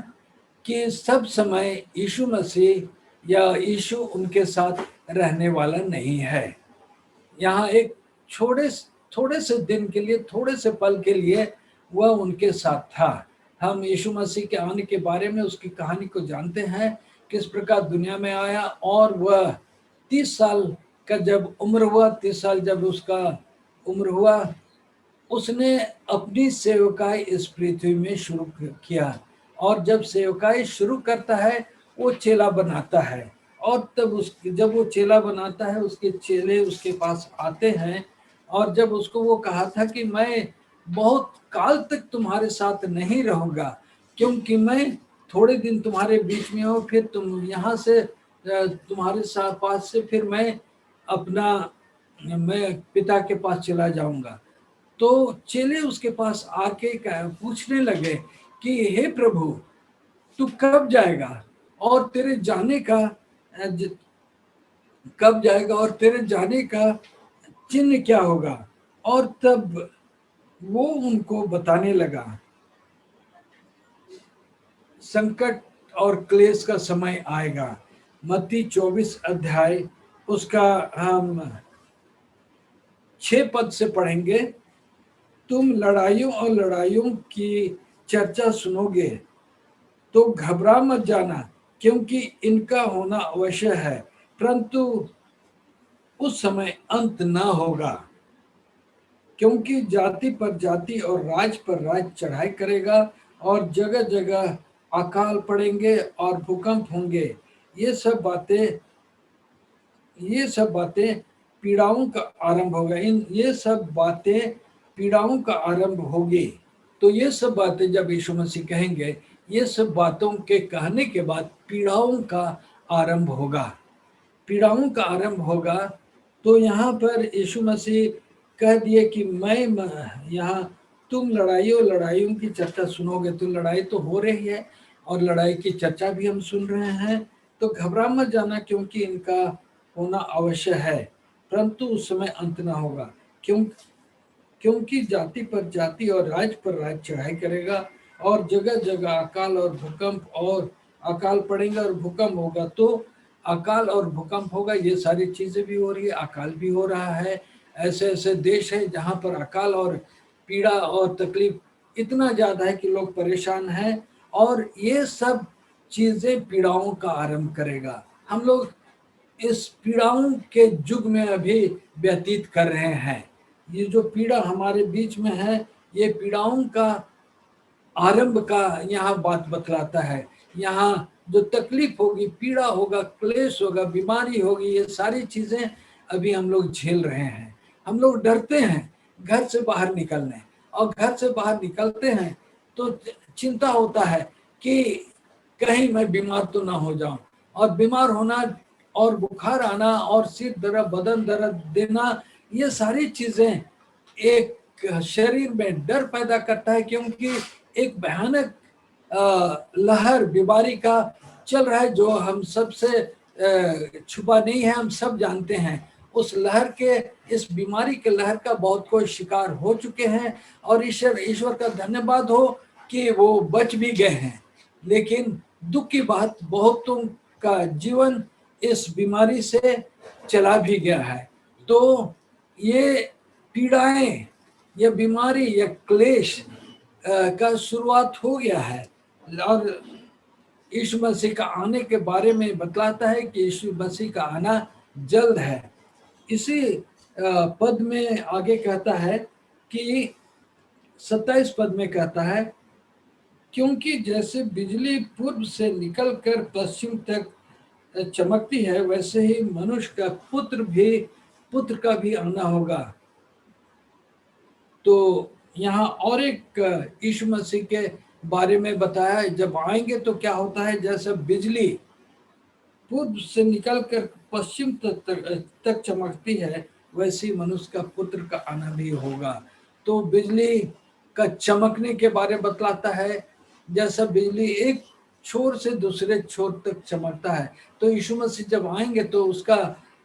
कि सब समय यीशु मसीह या यीशु उनके साथ रहने वाला नहीं है। यहाँ एक थोड़े से दिन के लिए, थोड़े से पल के लिए वह उनके साथ था। हम यीशु मसीह के आने के बारे में उसकी कहानी को जानते हैं, किस प्रकार दुनिया में आया, और वह 30 साल का जब उम्र हुआ, 30 साल जब उसका उम्र हुआ, उसने अपनी सेवकाई इस पृथ्वी में शुरू किया। और जब सेवकाई शुरू करता है वो चेला बनाता है, और तब जब वो चेला बनाता है उसके चेले उसके पास आते हैं, और जब उसको वो कहा था कि मैं बहुत काल तक तुम्हारे साथ नहीं रहूँगा, क्योंकि मैं थोड़े दिन तुम्हारे बीच में हूँ, फिर तुम यहाँ से तुम्हारे साथ पास से फिर मैं पिता के पास चला जाऊंगा। तो चेले उसके पास आके पूछने लगे कि हे प्रभु, तू कब जाएगा और तेरे जाने का चिन्ह क्या होगा। और तब वो उनको बताने लगा, संकट और क्लेश का समय आएगा। मत्ती 24 अध्याय उसका हम 6 पद से पढ़ेंगे। तुम लड़ाइयों की चर्चा सुनोगे तो घबरा मत जाना, क्योंकि इनका होना अवश्य है, परंतु उस समय अंत न होगा। क्योंकि जाति पर जाति और राज पर राज चढ़ाई करेगा, और जगह जगह अकाल पड़ेंगे और भूकंप होंगे। ये सब बातें पीड़ाओं का आरंभ होगा। ये सब बातें पीड़ाओं का आरंभ होगी। तो ये सब बातें जब यीशु मसीह कहेंगे, ये सब बातों के कहने के बाद पीड़ाओं का आरंभ होगा। तो यहाँ पर यीशु मसीह कह दिए कि मैं यहाँ तुम लड़ाइयों की चर्चा सुनोगे। तो लड़ाई तो हो रही है और लड़ाई की चर्चा भी हम सुन रहे हैं। तो घबरा मत जाना, क्योंकि इनका होना अवश्य है, परंतु उस समय अंत ना होगा। क्योंकि जाति पर जाति और राज पर राज चढ़ाई करेगा, और जगह जगह अकाल पड़ेगा और भूकंप होगा। तो अकाल और भूकंप होगा, ये सारी चीजें भी हो रही है, अकाल भी हो रहा है। ऐसे ऐसे देश है जहाँ पर अकाल और पीड़ा और तकलीफ इतना ज्यादा है कि लोग परेशान हैं, और ये सब चीजें पीड़ाओं का आरंभ करेगा। हम लोग इस पीड़ाओं के युग में अभी व्यतीत कर रहे हैं। ये जो पीड़ा हमारे बीच में है, ये पीड़ाओं का आरंभ का यहाँ बात बतलाता है। यहाँ जो तकलीफ होगी, पीड़ा होगा, क्लेश होगा, बीमारी होगी, ये सारी चीजें अभी हम लोग झेल रहे हैं। हम लोग डरते हैं घर से बाहर निकलने, और घर से बाहर निकलते हैं तो चिंता होता है कि कहीं मैं बीमार तो ना हो जाऊं। और बीमार होना और बुखार आना और सिर दर्द, बदन दर्द देना, ये सारी चीजें एक शरीर में डर पैदा करता है, क्योंकि एक भयानक लहर बीमारी का चल रहा है, जो हम सबसे छुपा नहीं है, हम सब जानते हैं। उस लहर के, इस बीमारी के लहर का बहुत कोई शिकार हो चुके हैं, और ईश्वर का धन्यवाद हो कि वो बच भी गए हैं। लेकिन दुख की बात, बहुतों का जीवन इस बीमारी से चला भी गया है। तो ये पीड़ाएं, ये बीमारी, ये क्लेश का शुरुआत हो गया है। और यीशु मसीह का आने के बारे में बतलाता है कि यीशु मसीह का आना जल्द है। इसी पद में आगे कहता है कि 27 पद में कहता है, क्योंकि जैसे बिजली पूर्व से निकलकर पश्चिम तक चमकती है, वैसे ही मनुष्य का पुत्र का भी आना होगा। तो यहाँ और एक यीशु मसीह के बारे में बताया, जब आएंगे तो क्या होता है। जैसे बिजली पूर्व से निकलकर पश्चिम तक चमकती है, वैसे ही मनुष्य का पुत्र का आना भी होगा। तो बिजली का चमकने के बारे में बतलाता है। जैसा बिजली एक छोर से दूसरे छोर तक चमकता है, तो यीशु मसीह जब आएंगे तो उसका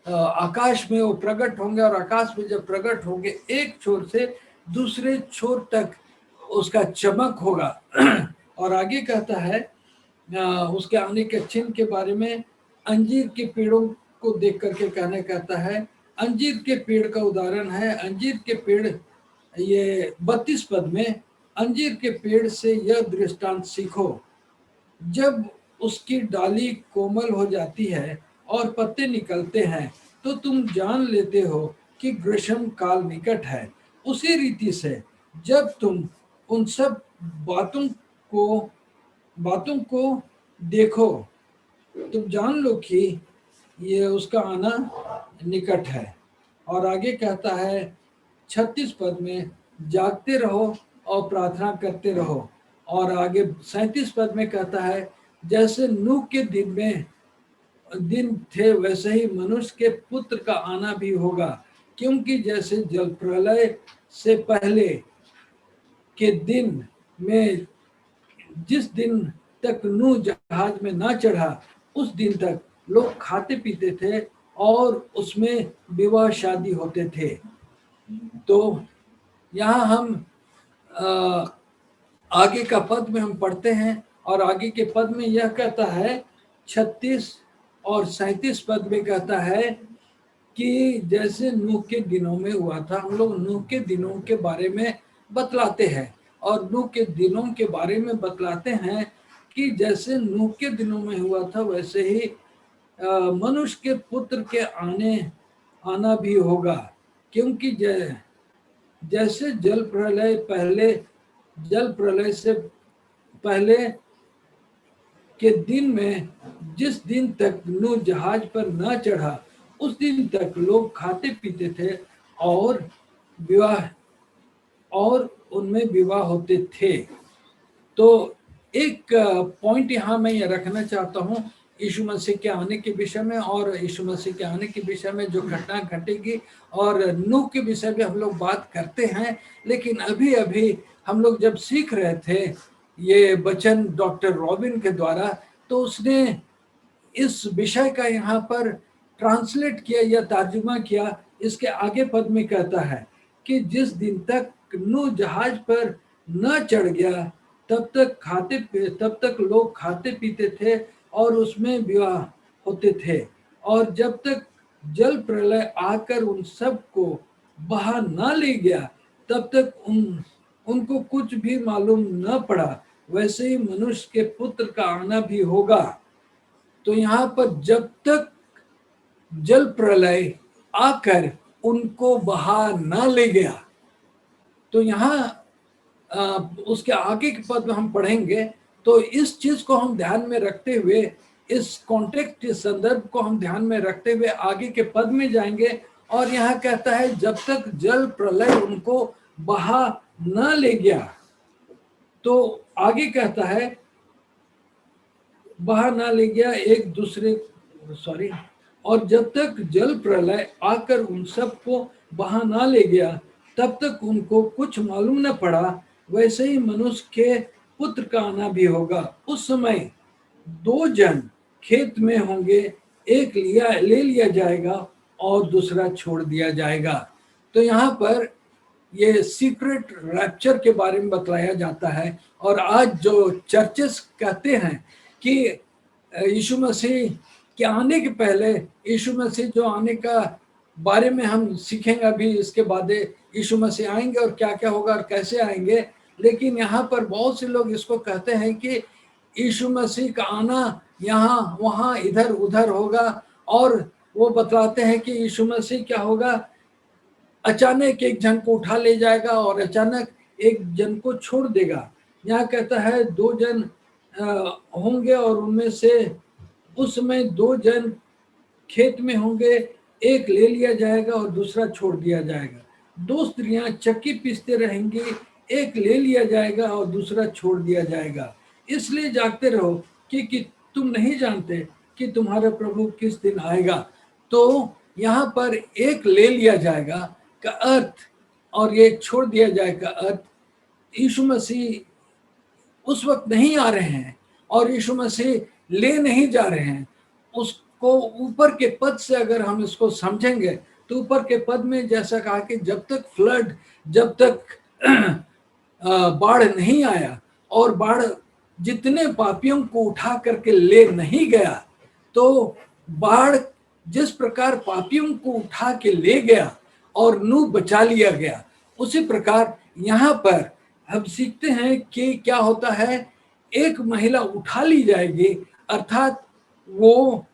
आकाश में वो प्रकट होंगे, और आकाश में जब प्रकट होंगे एक छोर से दूसरे छोर तक उसका चमक होगा। और आगे कहता है उसके आने के चिन्ह के बारे में, अंजीर के पेड़ों को देख करके कहता है। अंजीर के पेड़ का उदाहरण है। अंजीर के पेड़, ये 32 पद में अंजीर के पेड़ से यह दृष्टांत सीखो, जब उसकी डाली कोमल हो जाती है और पत्ते निकलते हैं तो तुम जान लेते हो कि ग्रीष्म काल निकट है। उसी रीति से जब तुम उन सब बातों को देखो, तुम जान लो कि ये उसका आना निकट है। और आगे कहता है 36 पद में, जागते रहो और प्रार्थना करते रहो। और आगे 37 पद में कहता है, जैसे नूह के दिन थे वैसे ही मनुष्य के पुत्र का आना भी होगा, क्योंकि जैसे जल प्रलय से पहले के दिन में, जिस दिन तक नूह जहाज में ना चढ़ा उस दिन तक लोग खाते पीते थे और उसमें विवाह शादी होते थे। तो यहाँ हम आगे का पद में हम पढ़ते हैं, और आगे के पद में यह कहता है 36 और 37 पद में कहता है कि जैसे नूह के दिनों में हुआ था। हम लोग नूह के दिनों के बारे में बतलाते हैं, और नूह के दिनों के बारे में बतलाते हैं कि जैसे नूह के दिनों में हुआ था वैसे ही मनुष्य के पुत्र के आना भी होगा, क्योंकि जैसे जल प्रलय से पहले के दिन में, जिस दिन तक नूह जहाज पर न चढ़ा उस दिन तक लोग खाते पीते थे और उनमें विवाह होते थे। तो एक पॉइंट यहाँ मैं ये रखना चाहता हूँ यीशु मसीह के आने के विषय में, और यीशु मसीह के आने के विषय में जो घटना घटेगी, और नूह के विषय में हम लोग बात करते हैं। लेकिन अभी हम लोग जब सीख रहे थे ये वचन डॉक्टर रॉबिन के द्वारा, तो उसने इस विषय का यहाँ पर ट्रांसलेट किया या तर्जुमा किया। इसके आगे पद में कहता है कि जिस दिन तक नूह जहाज पर न चढ़ गया तब तक लोग खाते पीते थे और उसमें विवाह होते थे, और जब तक जल प्रलय आकर उन सब को बहा न ले गया तब तक उनको कुछ भी मालूम न पड़ा। वैसे ही मनुष्य के पुत्र का आना भी होगा। तो यहाँ पर जब तक जल प्रलय आकर उनको बहा न ले गया, तो यहाँ उसके आगे के पद में हम पढ़ेंगे। तो इस चीज को हम ध्यान में रखते हुए, इस कॉन्टेक्स्ट, इस संदर्भ को हम ध्यान में रखते हुए आगे के पद में जाएंगे। और यहाँ कहता है जब तक जल प्रलय उनको बहा न ले गया, तो आगे कहता है बहा न ले गया और जब तक जल प्रलय आकर उन सब को बहा न ले गया तब तक उनको कुछ मालूम न पड़ा। वैसे ही मनुष्य के पुत्र का आना भी होगा। उस समय 2 जन खेत में होंगे, एक ले लिया जाएगा और दूसरा छोड़ दिया जाएगा। तो यहाँ पर ये सीक्रेट रैप्चर के बारे में बतलाया जाता है। और आज जो चर्चेस कहते हैं कि यीशु मसीह के आने के पहले, यीशु मसीह जो आने का बारे में हम सीखेंगे अभी, इसके बाद यीशु मसीह आएंगे और क्या क्या होगा और कैसे आएंगे। लेकिन यहाँ पर बहुत से लोग इसको कहते हैं कि यीशु मसीह का आना यहाँ वहाँ इधर उधर होगा, और वो बतलाते हैं कि यीशु मसीह क्या होगा, अचानक एक जन को उठा ले जाएगा और अचानक एक जन को छोड़ देगा। यहाँ कहता है 2 जन होंगे और उनमें से उस समय 2 जन खेत में होंगे, एक ले लिया जाएगा और दूसरा छोड़ दिया जाएगा। 2 स्त्रियां चक्की पीसते रहेंगी, एक ले लिया जाएगा और दूसरा छोड़ दिया जाएगा। इसलिए जागते रहो कि तुम नहीं जानते कि तुम्हारा प्रभु किस दिन आएगा। तो यहाँ पर एक ले लिया जाएगा का अर्थ और एक छोड़ दिया जाएगा अर्थ, यीशु मसीह उस वक्त नहीं आ रहे हैं और यीशु मसीह ले नहीं जा रहे हैं। उसको ऊपर के पद से अगर हम इसको समझेंगे तो ऊपर के पद में जैसा कहा कि जब तक फ्लड, जब तक बाढ़ नहीं आया और बाढ़ जितने पापियों को उठा करके ले नहीं गया, तो बाढ़ जिस प्रकार पापियों को उठा के ले गया और नूह बचा लिया गया, उसी प्रकार यहाँ पर हम सीखते हैं कि क्या होता है, एक महिला उठा ली जाएगी, अर्थात वो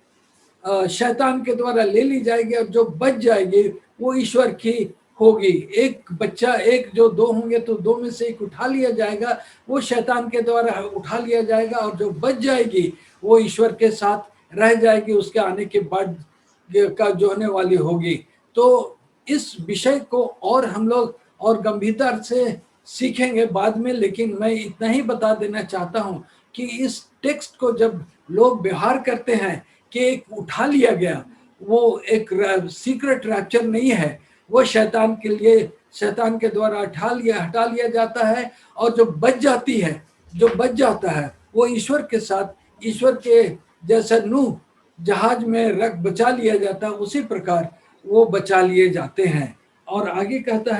शैतान के द्वारा ले ली जाएगी, और जो बच जाएगी वो ईश्वर की होगी। एक बच्चा, एक जो दो होंगे तो दो में से एक उठा लिया जाएगा, वो शैतान के द्वारा उठा लिया जाएगा, और जो बच जाएगी वो ईश्वर के साथ रह जाएगी, उसके आने के बाद का जो होने वाली होगी। तो इस विषय को और हम लोग और गंभीरता से सीखेंगे बाद में, लेकिन मैं इतना ही बता देना चाहता हूँ कि इस टेक्स्ट को जब लोग व्यवहार करते हैं कि एक उठा लिया गया, वो एक सीक्रेट रैप्चर नहीं है, वो शैतान के लिए, शैतान के द्वारा हटा लिया जाता है, और जो बच जाती है, जो बच जाता है वो ईश्वर के साथ, ईश्वर के जैसा नूह जहाज में रख बचा लिया जाता है, उसी प्रकार वो बचा लिए जाते हैं। और आगे कहता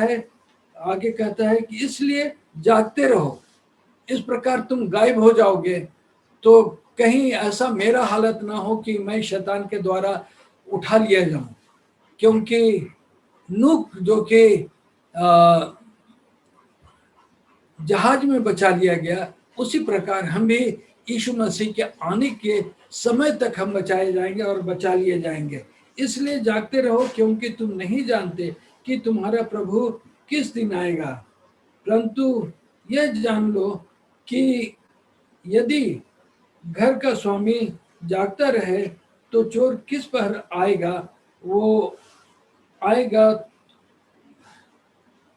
है कि इसलिए जागते रहो, इस प्रकार तुम गायब हो जाओगे, तो कहीं ऐसा मेरा हालत ना हो कि मैं शैतान के द्वारा उठा लिया जाऊं। क्योंकि नूह जो कि जहाज में बचा लिया गया, उसी प्रकार हम भी यीशु मसीह के आने के समय तक हम बचाए जाएंगे और बचा लिए जाएंगे। इसलिए जागते रहो, क्योंकि तुम नहीं जानते कि तुम्हारा प्रभु किस दिन आएगा। परंतु यह जान लो कि यदि घर का स्वामी जागता रहे तो चोर किस पहर आएगा, वो आएगा।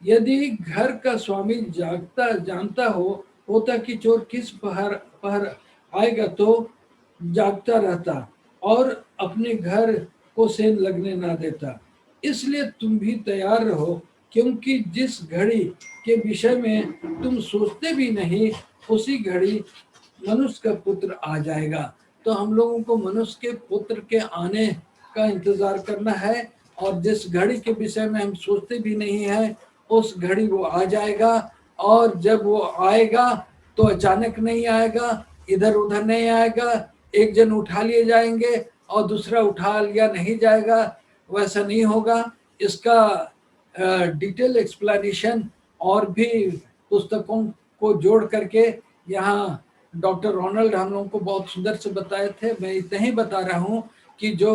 यदि घर का स्वामी जानता होता कि चोर किस पहर आएगा, तो जागता रहता और अपने घर को सेंध लगने ना देता। इसलिए तुम भी तैयार रहो, क्योंकि जिस घड़ी के विषय में तुम सोचते भी नहीं, उसी घड़ी मनुष्य का पुत्र आ जाएगा। तो हम लोगों को मनुष्य के पुत्र के आने का इंतजार करना है, और जिस घड़ी के विषय में हम सोचते भी नहीं है, उस घड़ी वो आ जाएगा। और जब वो आएगा तो अचानक नहीं आएगा, इधर उधर नहीं आएगा, एक जन उठा लिए जाएंगे और दूसरा उठा लिया नहीं जाएगा, वैसा नहीं होगा। इसका डिटेल एक्सप्लेनेशन और भी पुस्तकों को जोड़ करके यहाँ डॉक्टर रोनाल्ड हम लोगों को बहुत सुंदर से बताए थे। मैं इतना ही बता रहा हूँ कि जो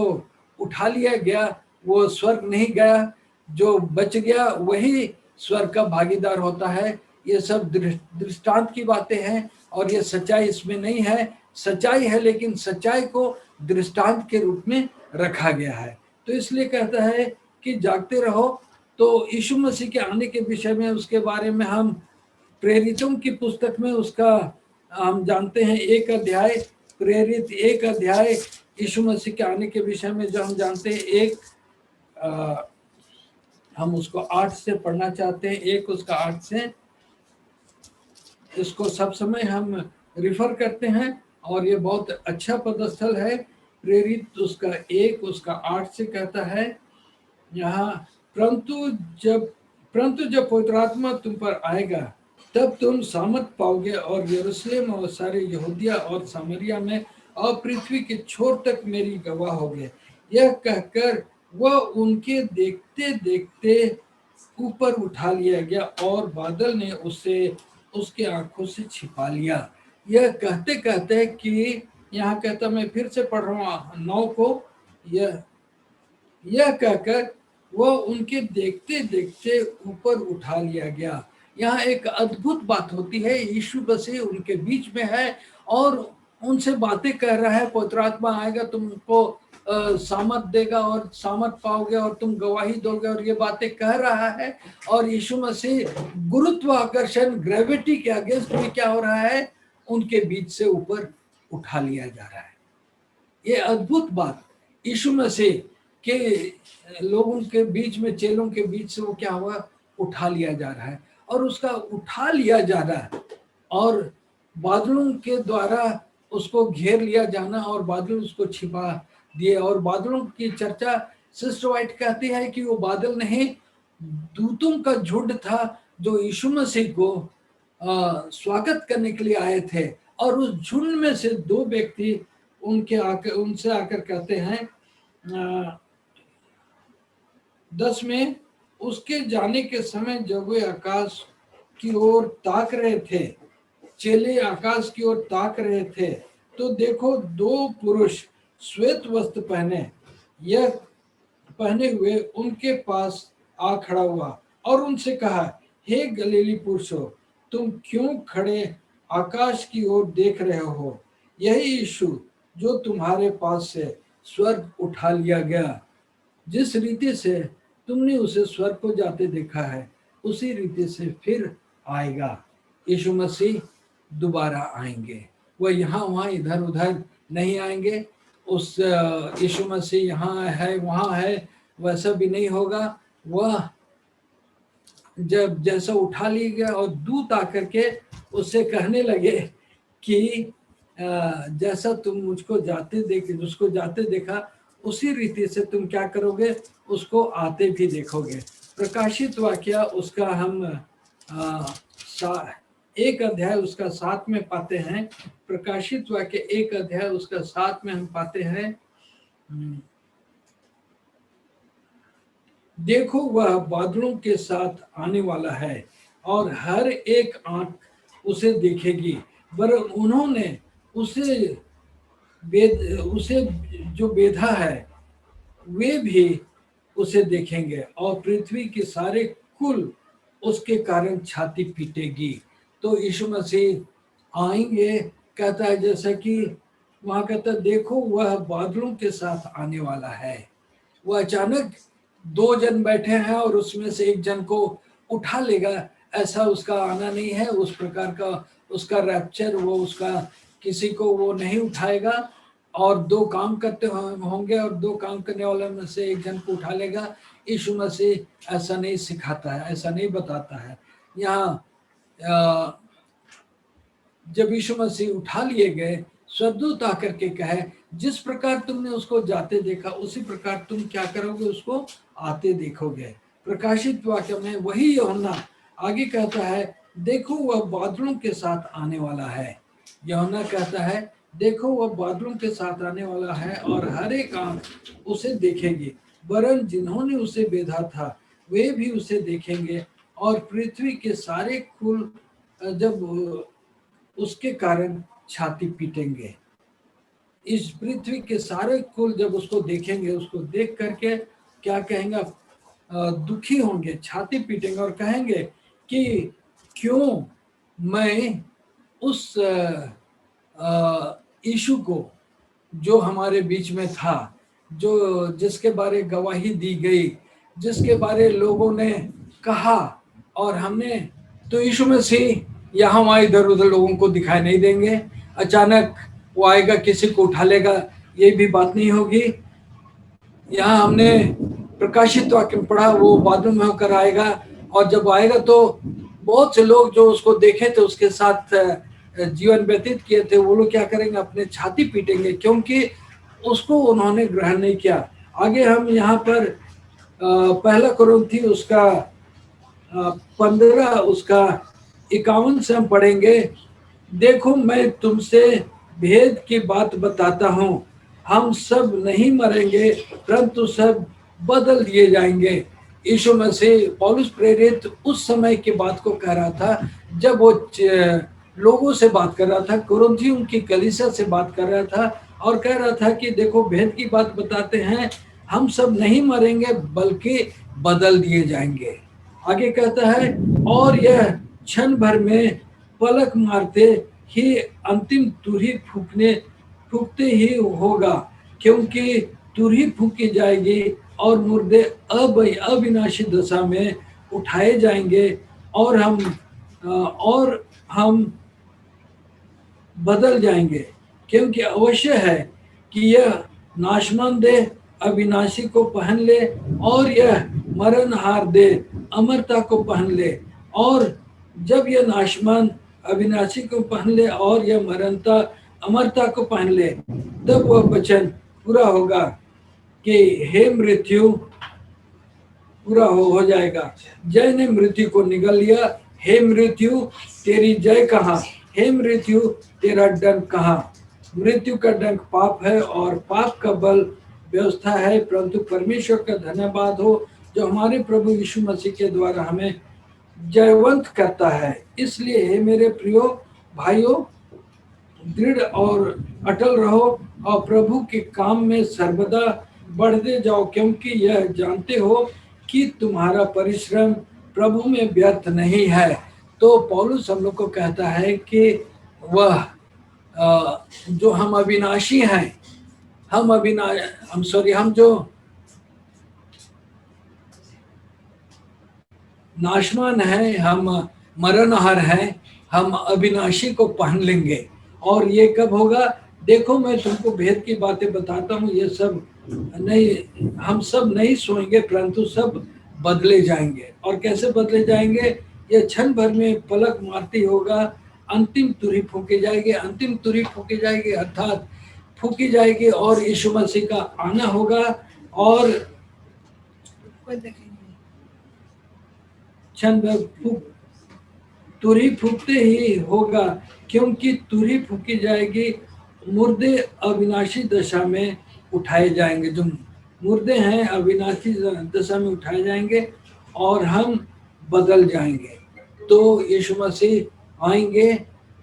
उठा लिया गया वो स्वर्ग नहीं गया, जो बच गया वही स्वर्ग का भागीदार होता है। ये सब दृष्टांत की बातें हैं, और ये सच्चाई इसमें नहीं है। सच्चाई है, लेकिन सच्चाई को दृष्टांत के रूप में रखा गया है। तो इसलिए कहता है कि जागते रहो। तो यीशु मसीह के आने के विषय में, उसके बारे में हम प्रेरितों की पुस्तक में उसका हम जानते हैं, एक अध्याय, प्रेरित एक अध्याय यीशु मसीह के आने के विषय में जो हम जानते हैं, हम उसको 8 से पढ़ना चाहते हैं, एक उसका 8 से, इसको सब समय हम रिफर करते हैं, और ये बहुत अच्छा पदस्थल है। प्रेरित उसका 1 उसका 8 से कहता है यहाँ, परंतु जब पवित्र आत्मा तुम पर आएगा, तब तुम सामर्थ पाओगे, और यरूशलेम और सारे यहूदिया और सामरिया में और पृथ्वी के छोर तक मेरी गवाह होगे। यह कहकर वह उनके देखते देखते ऊपर उठा लिया गया, और बादल ने उसे उसके आंखों से छिपा लिया। यह कहते कहते कि यहाँ कहता, मैं फिर से पढ़ रहा हूँ 9 को, यह कहकर वह उनके देखते देखते ऊपर उठा लिया गया। यहाँ एक अद्भुत बात होती है, यीशु मसीह उनके बीच में है और उनसे बातें कह रहा है। पवित्र आत्मा आएगा, तुमको सामर्थ देगा और सामर्थ पाओगे और तुम गवाही दोगे, और ये बातें कह रहा है। और यीशु मसीह गुरुत्वाकर्षण, ग्रेविटी के अगेंस्ट में क्या हो रहा है, उनके बीच से ऊपर उठा लिया जा रहा है। ये अद्भुत बात, यीशु मसीह के लोगों के बीच में, चेलों के बीच से वो क्या हुआ, उठा लिया जा रहा है। और उसका उठा लिया जा रहा है, और बादलों के द्वारा उसको घेर लिया जाना, और बादल उसको छिपा दिए। और बादलों की चर्चा सिस्टर वाइट कहती है कि वो बादल नहीं, दूतों का झुंड था जो यीशु मसीह को स्वागत करने के लिए आए थे। और उस झुंड में से 2 व्यक्ति उनसे आकर कहते हैं 10 में, उसके जाने के समय जब वे आकाश की ओर ताक रहे थे, चेले आकाश की ओर ताक रहे थे, तो देखो दो पुरुष श्वेत वस्त्र पहने हुए उनके पास आ खड़ा हुआ और उनसे कहा, हे गलीली पुरुषों, तुम क्यों खड़े आकाश की ओर देख रहे हो? यही यीशु जो तुम्हारे पास से स्वर्ग उठा लिया गया, जिस रीति से तुमने उसे स्वर्ग को जाते देखा है, उसी रीति से फिर आएगा। यीशु मसीह दोबारा आएंगे। वह यहाँ वहाँ इधर उधर नहीं आएंगे। उस यीशु मसीह यहाँ है वहाँ है वैसा भी नहीं होगा। वह जब जैसा उठा लिया गया और दूत आकर के उससे कहने लगे कि जैसा तुम मुझको उसको जाते देखा, उसी रीति से तुम क्या करोगे, उसको आते भी देखोगे। प्रकाशित वाक्य उसका हम 1 अध्याय उसका 7 में पाते हैं। प्रकाशित वाक्य 1 अध्याय उसका 7 में हम पाते हैं, देखो वह बादलों के साथ आने वाला है और हर एक आंख उसे देखेगी, वरन उन्होंने उसे जो बेधा है वे भी उसे देखेंगे और पृथ्वी के सारे कुल उसके कारण छाती पीटेगी। तो यीशु मसीह आएंगे, कहता है जैसा कि वहां कहता है, देखो वह बादलों के साथ आने वाला है। वह अचानक 2 जन बैठे हैं और उसमें से एक जन को उठा लेगा, ऐसा उसका आना नहीं है। उस प्रकार का उसका रैप्चर, वो उसका किसी को वो नहीं उठाएगा और 2 काम करते होंगे और 2 काम करने वाले में से एक जन को उठा लेगा। यीशु मसीह ऐसा नहीं सिखाता है, ऐसा नहीं बताता है। यहाँ जब यीशु मसीह उठा लिए गए, स्वर्गदूत आकर के कहे, जिस प्रकार तुमने उसको जाते देखा उसी प्रकार तुम क्या करोगे, उसको आते देखोगे। प्रकाशित वाक्य में वही यूहन्ना आगे कहता है, देखो वह बादलों के साथ आने वाला है। यूहन्ना कहता है, देखो वह बादलों के साथ आने वाला है और हर एक आंख उसे देखेगी, वरन जिन्होंने उसे बेधा था वे भी उसे देखेंगे और पृथ्वी के सारे कुल जब उसके कारण छाती पीटेंगे। इस पृथ्वी के सारे कुल जब उसको देखेंगे, उसको देख करके क्या कहेंगे, दुखी होंगे, छाती पीटेंगे और कहेंगे कि क्यों मैं उस यीशु को जो हमारे बीच में था, जो जिसके बारे गवाही दी गई, जिसके बारे लोगों ने कहा और हमने, तो यीशु मसीह यहाँ वहाँ इधर उधर लोगों को दिखाई नहीं देंगे। अचानक वो आएगा, किसी को उठा लेगा, ये भी बात नहीं होगी। यहाँ हमने प्रकाशित वाक्य में पढ़ा, वो बादलों में होकर आएगा और जब आएगा तो बहुत से लोग जो उसको देखे थे, उसके साथ जीवन व्यतीत किए थे, वो लोग क्या करेंगे, अपने छाती पीटेंगे, क्योंकि उसको उन्होंने ग्रहण नहीं किया। आगे हम यहाँ पर 1 कुरिन्थी उसका 15 उसका 51 से हम पढ़ेंगे, देखो मैं तुमसे भेद की बात बताता हूँ, हम सब नहीं मरेंगे परंतु सब बदल दिए जाएंगे। यीशु मसीह पौलुस प्रेरित उस समय की बात को कह रहा था जब वो लोगों से बात कर रहा था, कुरिन्थियों उनकी कलीसिया से बात कर रहा था और कह रहा था कि देखो भेद की बात बताते हैं, हम सब नहीं मरेंगे बल्कि बदल दिए जाएंगे। आगे कहता है, और यह क्षण भर में पलक मारते ही अंतिम तुरही फूकते ही होगा, क्योंकि तुरही फूकी जाएगी और मुर्दे अविनाशी दशा में उठाए जाएंगे और हम बदल जाएंगे। क्योंकि अवश्य है कि यह नाशमान देह अविनाशी को पहन ले और यह मरणहार देह अमरता को पहन ले, और जब यह नाशमान अविनाशी को पहन ले और यह मरणता अमरता को पहन ले, तब वह वचन पूरा होगा कि हे मृत्यु, पूरा हो जाएगा, जय ने मृत्यु को निगल लिया, हे मृत्यु तेरी जय कहाँ, हे मृत्यु तेरा डंक कहाँ। मृत्यु का डंक पाप है और पाप का बल व्यवस्था है, परंतु परमेश्वर का धन्यवाद हो जो हमारे प्रभु यीशु मसीह के द्वारा हमें जयवंत करता है। इसलिए हे मेरे प्रियो भाइयों, दृढ़ और अटल रहो और प्रभु के काम में सर्वदा बढ़ते जाओ, क्योंकि यह जानते हो कि तुम्हारा परिश्रम प्रभु में व्यर्थ नहीं है। तो पौलुस हम लोग को कहता है कि वह जो हम अविनाशी हैं, हम जो नाशवान हैं, हम मरणहार हैं, हम अविनाशी को पहन लेंगे। और ये कब होगा? देखो मैं तुमको भेद की बातें बताता हूँ, ये सब नहीं, हम सब नहीं सोएंगे परंतु सब बदले जाएंगे। और कैसे बदले जाएंगे? ये क्षण भर में पलक मारती होगा, अंतिम तुरही फूंकी जाएगी, अंतिम तुरही फूंकी जाएगी अर्थात फूंकी जाएगी और यीशु मसीह का आना होगा। और क्षण भर तुरही फूकते ही होगा, क्योंकि तुरही फूकी जाएगी, मुर्दे अविनाशी दशा में उठाए जाएंगे। जो मुर्दे हैं अविनाशी दशा में उठाए जाएंगे और हम बदल जाएंगे। तो यीशु मसीह आएंगे,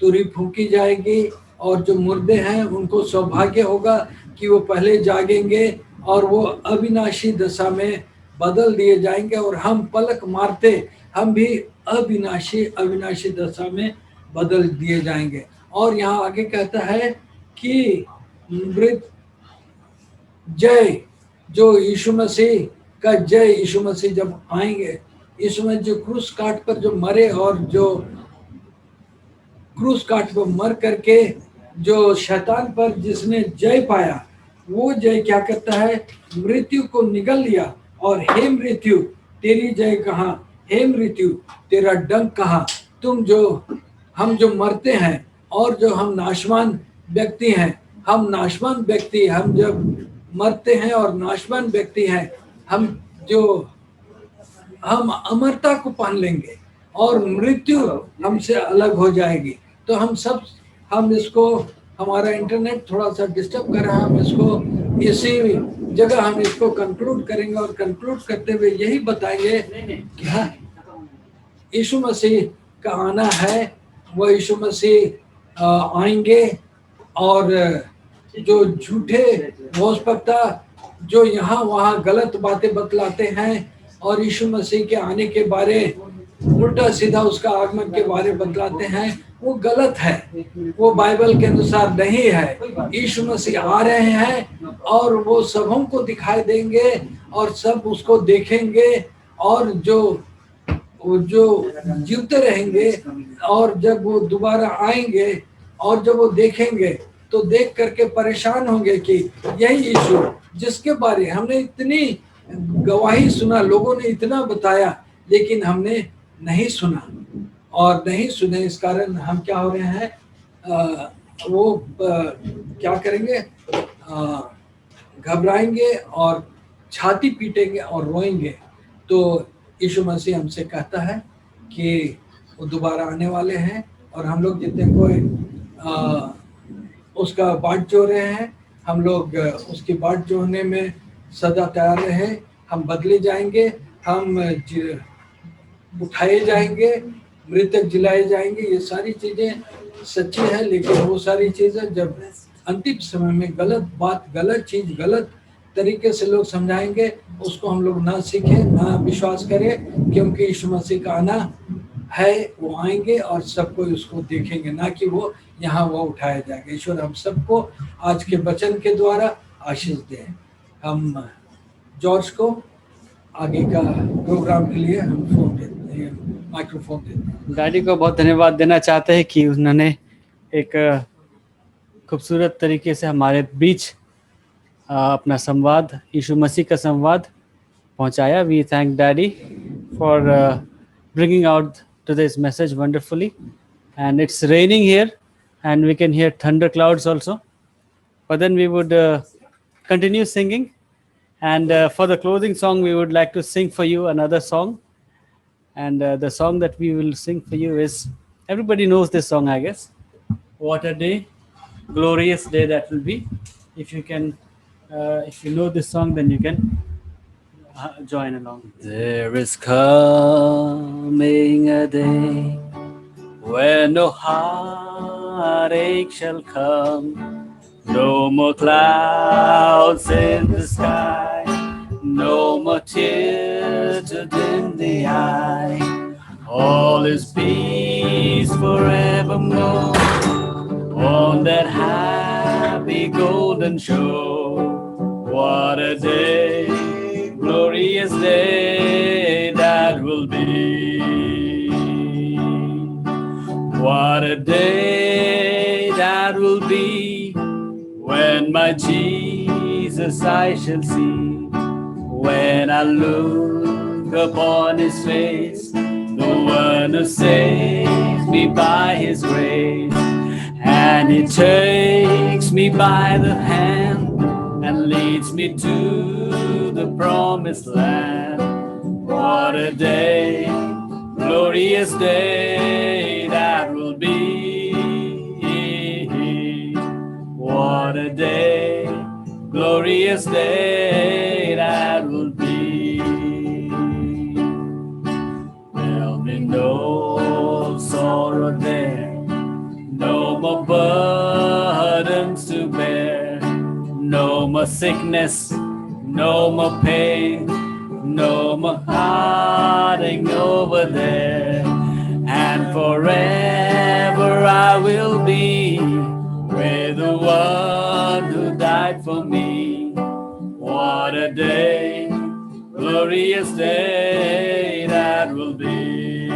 तुरही फूकी जाएगी और जो मुर्दे हैं उनको सौभाग्य होगा कि वो पहले जागेंगे और वो अविनाशी दशा में बदल दिए जाएंगे और हम पलक मारते हम भी अविनाशी दशा में बदल दिए जाएंगे। और यहाँ आगे कहता है कि मृत जय, जो यीशु मसीह का जय, यीशु मसीह जब आएंगे, यीशु मसीह जो क्रूस काट पर जो मरे और जो क्रूस काट पर मर करके जो शैतान पर जिसने जय पाया, वो जय क्या करता है? मृत्यु को निगल लिया। और हे मृत्यु तेरी जय कहाँ, हे मृत्यु तेरा डंक कहाँ? हम जो मरते हैं और जो हम नाशवान व्यक्ति हैं, हम नाशवान व्यक्ति, हम जब मरते हैं और नाशवान व्यक्ति हैं, हम अमरता को पान लेंगे और मृत्यु हमसे अलग हो जाएगी। तो हम इसको, हमारा इंटरनेट थोड़ा सा डिस्टर्ब कर रहा है, हम इसको इसी जगह हम इसको कंक्लूड करेंगे और कंक्लूड करते हुए यही बताएंगे कि हाँ, यीशु मसीह का आना है। वह यीशु मसीह आएंगे और जो झूठे भोजपक्ता जो यहाँ वहाँ गलत बातें बतलाते हैं और यीशु मसीह के आने के बारे उल्टा सीधा उसका आगमन के बारे बतलाते हैं, वो गलत है, वो बाइबल के अनुसार नहीं है। यीशु मसीह आ रहे हैं और वो सबों को दिखाई देंगे और सब उसको देखेंगे और जो जीवते रहेंगे। और जब वो दोबारा आएंगे और जब वो देखेंगे तो देख करके परेशान होंगे कि यही यीशु जिसके बारे हमने इतनी गवाही सुना, लोगों ने इतना बताया, लेकिन हमने नहीं सुना। और नहीं सुने इस कारण हम क्या हो रहे हैं, क्या करेंगे, घबराएंगे और छाती पीटेंगे और रोएंगे। तो यीशु मसीह हमसे कहता है कि वो दोबारा आने वाले हैं और हम लोग जितने कोई उसका बाट जो रहे हैं, हम लोग उसकी बाट जोड़ने में सदा तैयार रहे। हम बदले जाएंगे, हम उठाए जाएंगे, मृतक जिलाए जाएंगे। ये सारी चीज़ें सच्ची है, लेकिन वो सारी चीज़ें जब अंतिम समय में गलत बात, गलत चीज़, गलत तरीके से लोग समझाएंगे, उसको हम लोग ना सीखें, ना विश्वास करें, क्योंकि यीशु मसीह का आना है। वो आएंगे और सबको उसको देखेंगे, ना कि वो यहाँ वो उठाया जाएगा। ईश्वर हम सबको आज के वचन के द्वारा आशीष दें। हम जॉर्ज को आगे का प्रोग्राम के लिए हम फोन देते हैं, माइक्रोफोन देते हैं। डैडी को बहुत धन्यवाद देना चाहते हैं कि उन्होंने एक खूबसूरत तरीके से हमारे बीच अपना संवाद, यीशु मसीह का संवाद पहुंचाया। We thank daddy for bringing out today's message wonderfully. And it's raining here and we can hear thunder clouds also. But then we would continue singing. And for the closing song, we would like to sing for you another song. And the song that we will sing for you is, everybody knows this song, I guess. What a day, glorious day that will be. If you can, if you know this song, then you can join along. There is coming a day when no heartache shall come, no more clouds in the sky, no more tears to dim the eye. All is peace forevermore on that happy golden shore. What a day, glorious day that will be. What a day that will be when my Jesus I shall see. When I look upon his face, the one who saves me by his grace, and he takes me by the hand and leads me to the promised land. What a day, glorious day that will be. What a day, glorious day that will be. There'll be no sorrow there, no more burdens to bear, no more sickness, no more pain, no more heartache over there. And forever I will be with the one who died for me. What a day, glorious day that will be.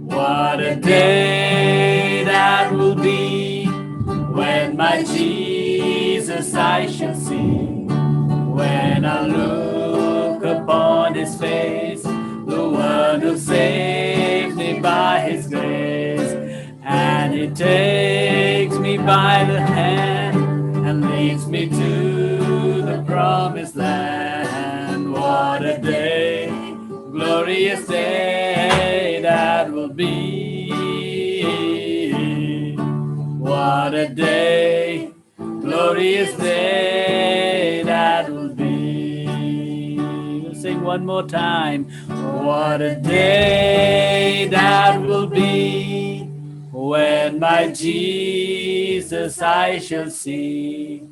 What a day that will be when my Jesus I shall see. When I look upon his face, the one who saved me by his grace, and he takes me by the hand and leads me to the promised land. What a day, glorious day that will be. What a day, glorious day that will be. We'll sing one more time. What a day that will be when my Jesus I shall see.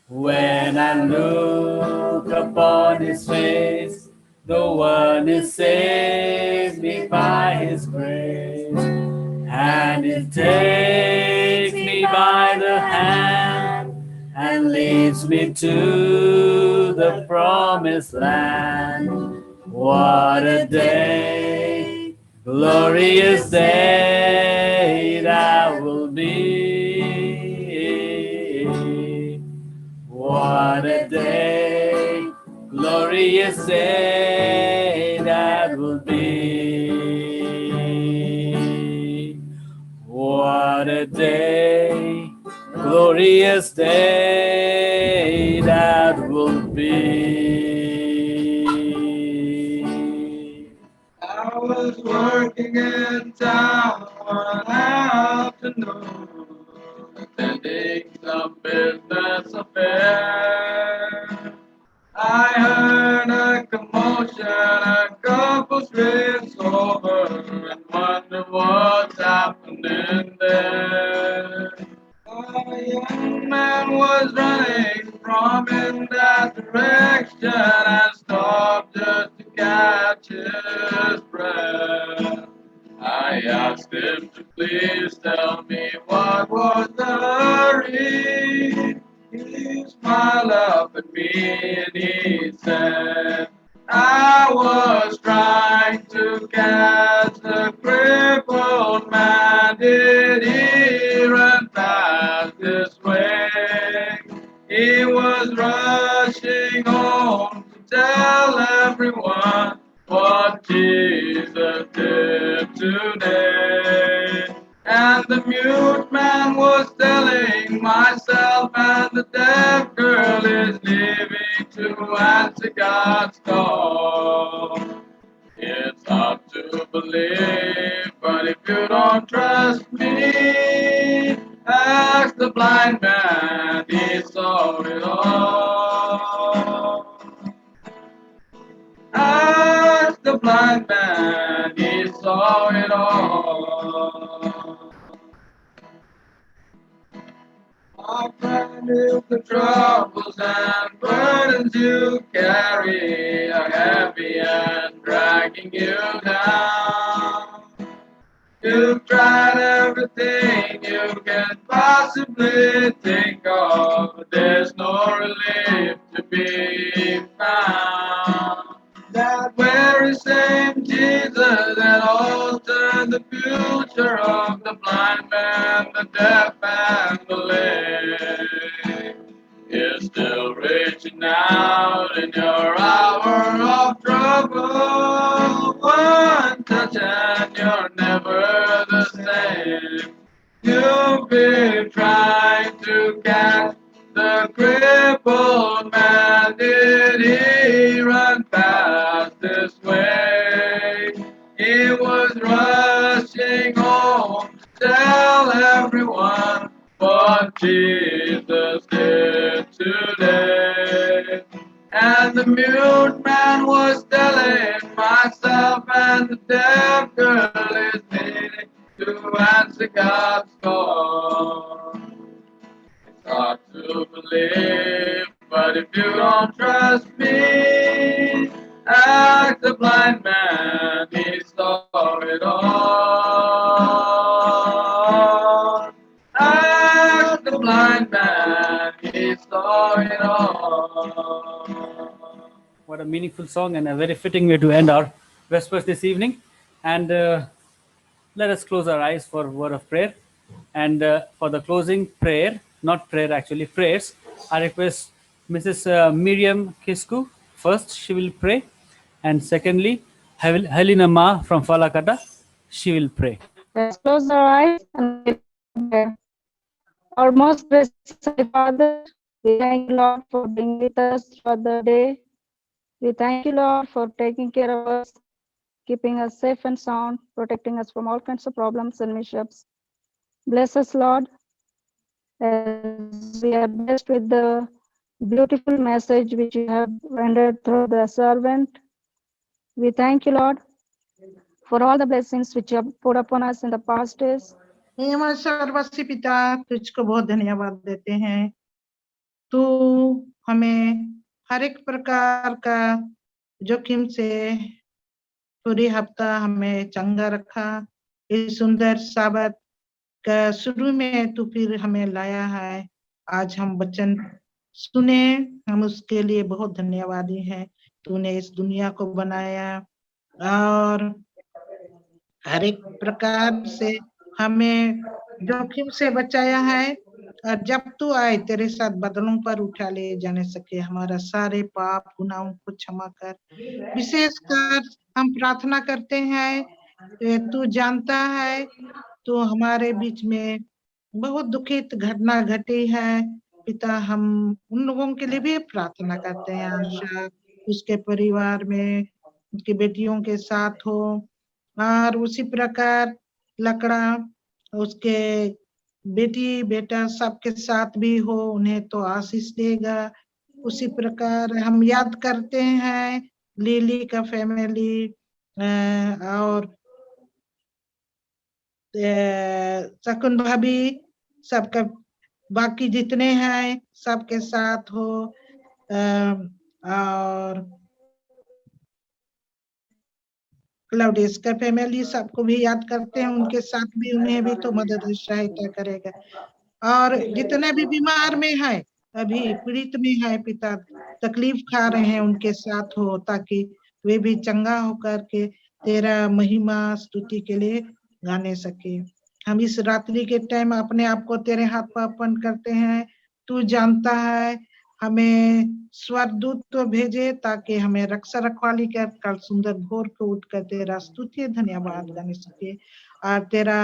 When I look upon his face, the one who saved me by his grace, and he takes me by the hand and leads me to the promised land. What a day, glorious day that will be. What a day, glorious day that will be. What a day, glorious day that will be. I was working in town one afternoon, attending some business affair. I heard a commotion a couple streets over and wondered what's happening there. A young man was running from in that direction and stopped just to catch his breath. I asked him to please tell me what was the hurry. He smiled up at me and he said, I was trying to catch the crippled man. Did he run past this way? He was rushing home to tell everyone what Jesus did today. And the mute man was telling myself, and the deaf girl is leaving to answer God's call. It's hard to believe, but if you don't trust me, ask the blind man, he saw it all. Often knew the troubles and burdens you carry are heavy and dragging you down. You've tried everything you can possibly think of, but there's no relief to be found. That very same Jesus that altered the future of the blind man, the deaf, and the lame is still reaching out in your hour of trouble. One touch and you're never the same. You've been trying to catch the crippled man. Did he run past this way? He was rushing home to tell everyone what Jesus did today. And the mute man was telling myself, and the deaf girl is needing to answer God's call. It's hard to believe, but if you don't trust me, ask the blind man, he saw it all. Ask the blind man, he saw it all. What a meaningful song and a very fitting way to end our Vespers this evening. And let us close our eyes for a word of prayer. And for the closing prayer, not prayer actually, prayers, I request Mrs. Miriam Kisku. First, she will pray. And secondly, Helena Ma from Falakata, she will pray. Let's close our eyes and pray. Our most gracious Heavenly Father, we thank you, Lord, for being with us for the day. We thank you, Lord, for taking care of us, keeping us safe and sound, protecting us from all kinds of problems and mishaps. Bless us, Lord, as we are blessed with the beautiful message which you have rendered through the servant. We thank you, Lord, for all the blessings which you have put upon us in the past days. हे हमारे सर्वस्वी पिता, तुझको बहुत धन्यवाद देते हैं। तू हमें हर एक प्रकार का जोखिम से पूरी हफ्ता हमें चंगा रखा। इस सुंदर साबत का शुरू में तू फिर हमें लाया है। आज हम वचन सुने, हम उसके लिए बहुत धन्यवादी हैं। तूने इस दुनिया को बनाया और हर एक प्रकार से हमें जोखिम से बचाया है। और जब तू आए तेरे साथ बादलों पर उठा ले जाने सके, हमारा सारे पाप गुनाहों को क्षमा कर। विशेषकर हम प्रार्थना करते हैं, तू जानता है, तो हमारे बीच में बहुत दुखित घटना घटी है पिता। हम उन लोगों के लिए भी प्रार्थना करते हैं। आशा उसके परिवार में, उसकी बेटियों के साथ हो, और उसी प्रकार लकड़ा उसके बेटी बेटा सबके साथ भी हो, उन्हें तो आशीष देगा। उसी प्रकार हम याद करते हैं लिली का फैमिली और शकुन भाभी, सबका बाकी जितने हैं सबके साथ हो। और क्लाउडियस का फैमिली सबको भी याद करते हैं, उनके साथ भी, उन्हें भी तो मदद सहायता करेगा। और जितने भी बीमार में है, अभी पीड़ित में है पिता, तकलीफ खा रहे हैं, उनके साथ हो, ताकि वे भी चंगा होकर के तेरा महिमा स्तुति के लिए गाने सके। हम इस रात्रि के टाइम अपने आप को तेरे हाथ पर अर्पण करते हैं। तू जानता है, हमें स्वर्गदूत तो भेजे ताकि हमें रक्षा रखवाली कर कल सुंदर भोर को उठकर तेरा स्तुति धन्यवाद गाने सके और तेरा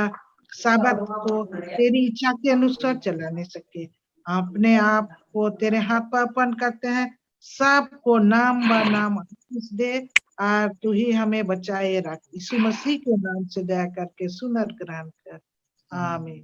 साबत को तेरी इच्छा के अनुसार चलाने सके। अपने आप को तेरे हाथ पर अर्पण करते हैं, सबको नाम ब नाम आशीष दे और तू ही हमें बचाए रख। यीशु मसीह के नाम से दया करके सुनर ग्रहण कर, आमीन।